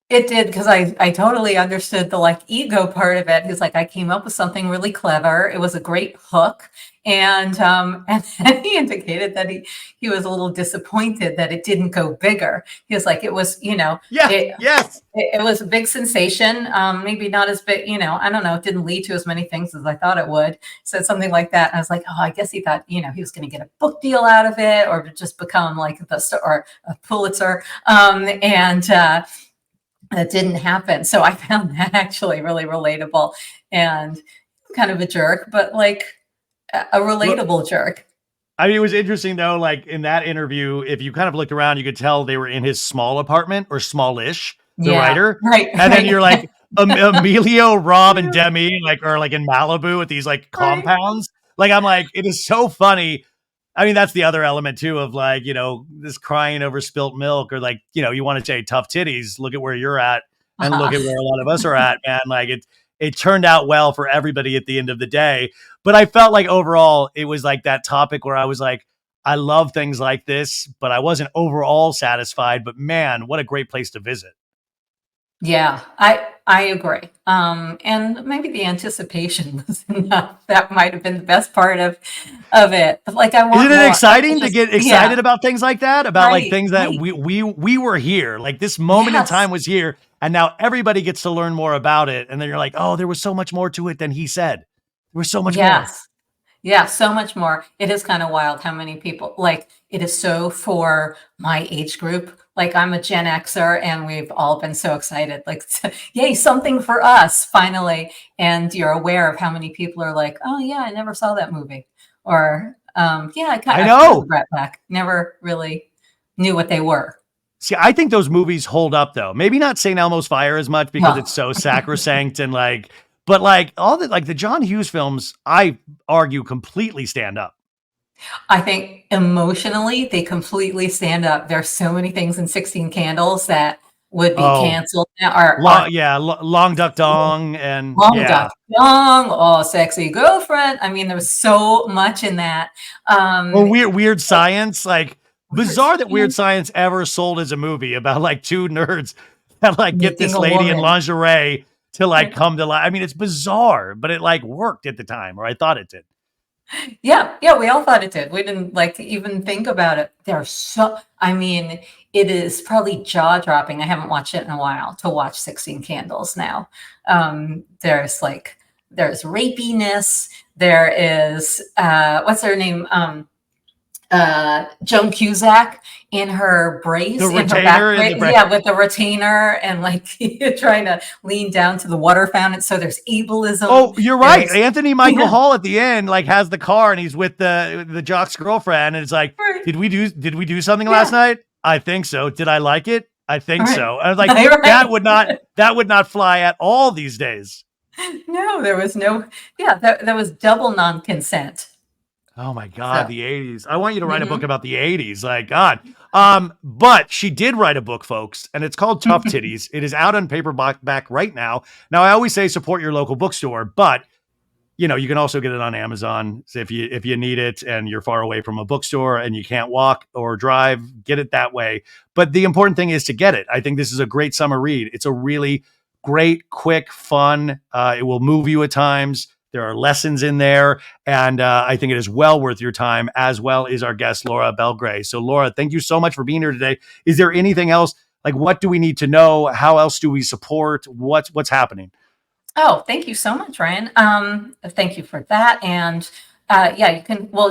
It did because I totally understood the like ego part of it. He's like, I came up with something really clever. It was a great hook. And then he indicated that he was a little disappointed that it didn't go bigger. He was like, it was, Yes, it yes. it was a big sensation. Maybe not as big, I don't know. It didn't lead to as many things as I thought it would. Said something like that. And I was like, oh, I guess he thought, he was going to get a book deal out of it or just become like or a Pulitzer. And that didn't happen. So I found that actually really relatable and kind of a jerk, but like a Well, relatable jerk. I mean, it was interesting though, like in that interview, if you kind of looked around, you could tell they were in his small apartment or smallish, the Yeah. writer. Right. And then Right. you're like, Emilio, Rob, and Yeah. Demi, like, are like in Malibu at these like Right. compounds. Like, I'm like, it is so funny. I mean, that's the other element too of like, this crying over spilt milk or like, you want to say tough titties. Look at where you're at and look Uh-huh. at where a lot of us are at, man. Like it turned out well for everybody at the end of the day. But I felt like overall it was like that topic where I was like, I love things like this, but I wasn't overall satisfied. But man, what a great place to visit. Yeah, I agree. And maybe the anticipation was enough. That might have been the best part of it. Like I Isn't want it more. Like I exciting to just get yeah, excited about things like that? About like right, things that right. we were here. Like this moment in Yes. time was here, and now everybody gets to learn more about it. And then you're like, oh, there was so much more to it than he said. There was so much more. Yes. Yeah, so much more. It is kind of wild how many people like it is so for my age group. Like I'm a Gen Xer and we've all been so excited. Like, yay, something for us finally. And you're aware of how many people are like, oh yeah, I never saw that movie. Or yeah, I I've heard of the know. Brat Pack. Never really knew what they were. See, I think those movies hold up though. Maybe not St. Elmo's Fire as much because it's Well, so sacrosanct and like, but like all the John Hughes films, I argue completely stand up. I think emotionally they completely stand up. There's so many things in 16 Candles that would be Oh, canceled now or long, aren't. yeah, Long Duck Dong, and Long yeah. Duck Young, oh, Sexy Girlfriend. I mean, there was so much in that. Or Weird Science, like Weird bizarre that Weird Science, Science ever sold as a movie about like two nerds that like get Making this a lady in Woman. lingerie to like come to life. I mean, it's bizarre, but it like worked at the time, or I thought it did. Yeah, yeah, we all thought it did. We didn't like even think about it. There's so, I mean, it is probably jaw-dropping. I haven't watched it in a while to watch 16 Candles now. There's like, there's rapiness. There is, what's her name? Joan Cusack in her The brace, in her back retainer and brace, the yeah, with the retainer and like trying to lean down to the water fountain. So there's ableism. oh, you're right. There's Anthony Michael yeah, Hall at the end like has the car and he's with the jock's girlfriend and it's like, right, did we do something last yeah, night? I think so. Did I like it? I think right, so. I was like, right. that would not fly at all these days. No, there was no, yeah, there was double non-consent. Oh my God, So, the 80s. I want you to write a book mhm. about the 80s. Like, God. But she did write a book, folks, and it's called Tough Titties. It is out on paperback back right now. Now, I always say support your local bookstore, but you know, you can also get it on Amazon. So if you need it and you're far away from a bookstore and you can't walk or drive, get it that way. But the important thing is to get it. I think this is a great summer read. It's a really great, quick, fun. It will move you at times. There are lessons in there, and I think it is well worth your time. As well is our guest Laura Belgray. So, Laura, thank you so much for being here today. Is there anything else? Like, what do we need to know? How else do we support? What's happening? Oh, thank you so much, Ryan. Thank you for that. And yeah,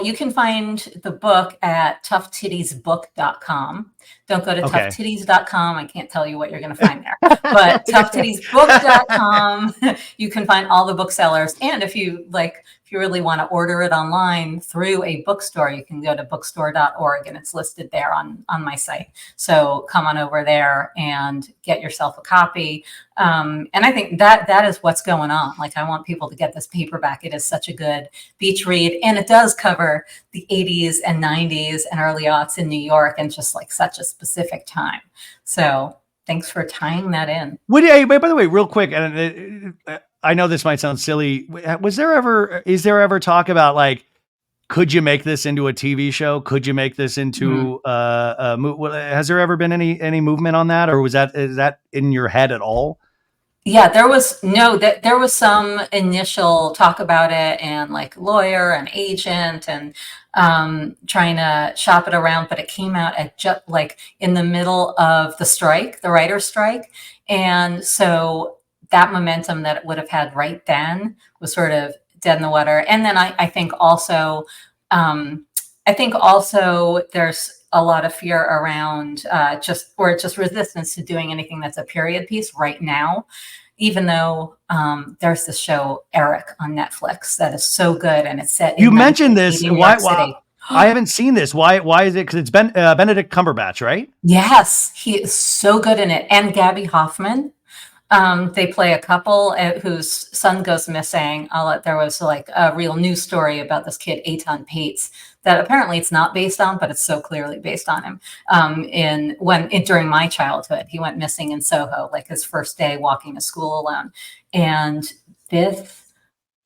you can find the book at toughtittiesbook.com. Don't go to Okay. toughtitties.com. I can't tell you what you're going to find there. But toughtittiesbook.com, you can find all the booksellers. And if you really want to order it online through a bookstore, you can go to bookstore.org and it's listed there on my site. So come on over there and get yourself a copy. And I think that is what's going on. Like I want people to get this paperback. It is such a good beach read, and it does cover the 80s and 90s and early aughts in New York, and just like such a specific time. So thanks for tying that in. Hey, by the way, real quick, and I know this might sound silly. Is there ever talk about like, could you make this into a TV show? Could you make this Mhm. into has there ever been any movement on that, or is that in your head at all? Yeah, there was no that there was some initial talk about it and like lawyer and agent and trying to shop it around, but it came out at just like in the middle of the strike, the writer's strike. And so that momentum that it would have had right then was sort of dead in the water. And then um, I think also there's a lot of fear around just resistance to doing anything that's a period piece right now, even though there's this show Eric on Netflix that is so good and it's set You in mentioned this. 1980 New York City. I haven't seen this. Why is it? Because it's Benedict Cumberbatch, right? Yes, he is so good in it. And Gabby Hoffman. They play a couple whose son goes missing. There was like a real news story about this kid, Eitan Pates, that apparently it's not based on, but it's so clearly based on him. During my childhood, he went missing in Soho, like his first day walking to school alone. And this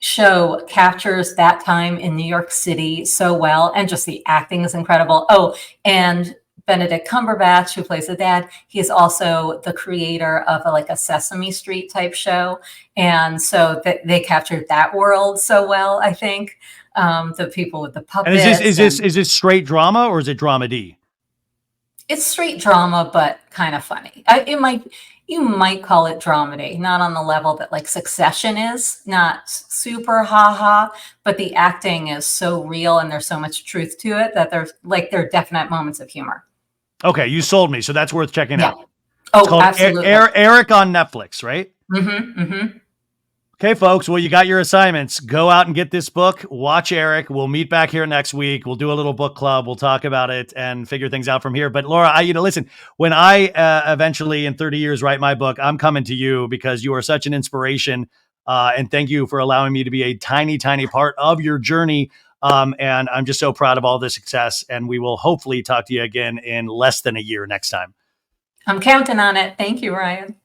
show captures that time in New York City so well, and just the acting is incredible. Oh, and Benedict Cumberbatch, who plays the dad. He is also the creator of like a Sesame Street type show. And so they captured that world so well, I think. The people with the And puppets. is this straight drama or is it dramedy? It's straight drama, but kind of funny. You might call it dramedy, not on the level that like Succession is, not super ha-ha, but the acting is so real and there's so much truth to it that there are definite moments of humor. Okay, you sold me, so that's worth checking out. Oh, it's called absolutely. Eric on Netflix, right? Mm-hmm, mm-hmm. Okay, folks. Well, you got your assignments. Go out and get this book. Watch Eric. We'll meet back here next week. We'll do a little book club. We'll talk about it and figure things out from here. But Laura, listen, when I eventually in 30 years write my book, I'm coming to you because you are such an inspiration. And thank you for allowing me to be a tiny, tiny part of your journey. And I'm just so proud of all the success. And we will hopefully talk to you again in less than a year next time. I'm counting on it. Thank you, Ryan.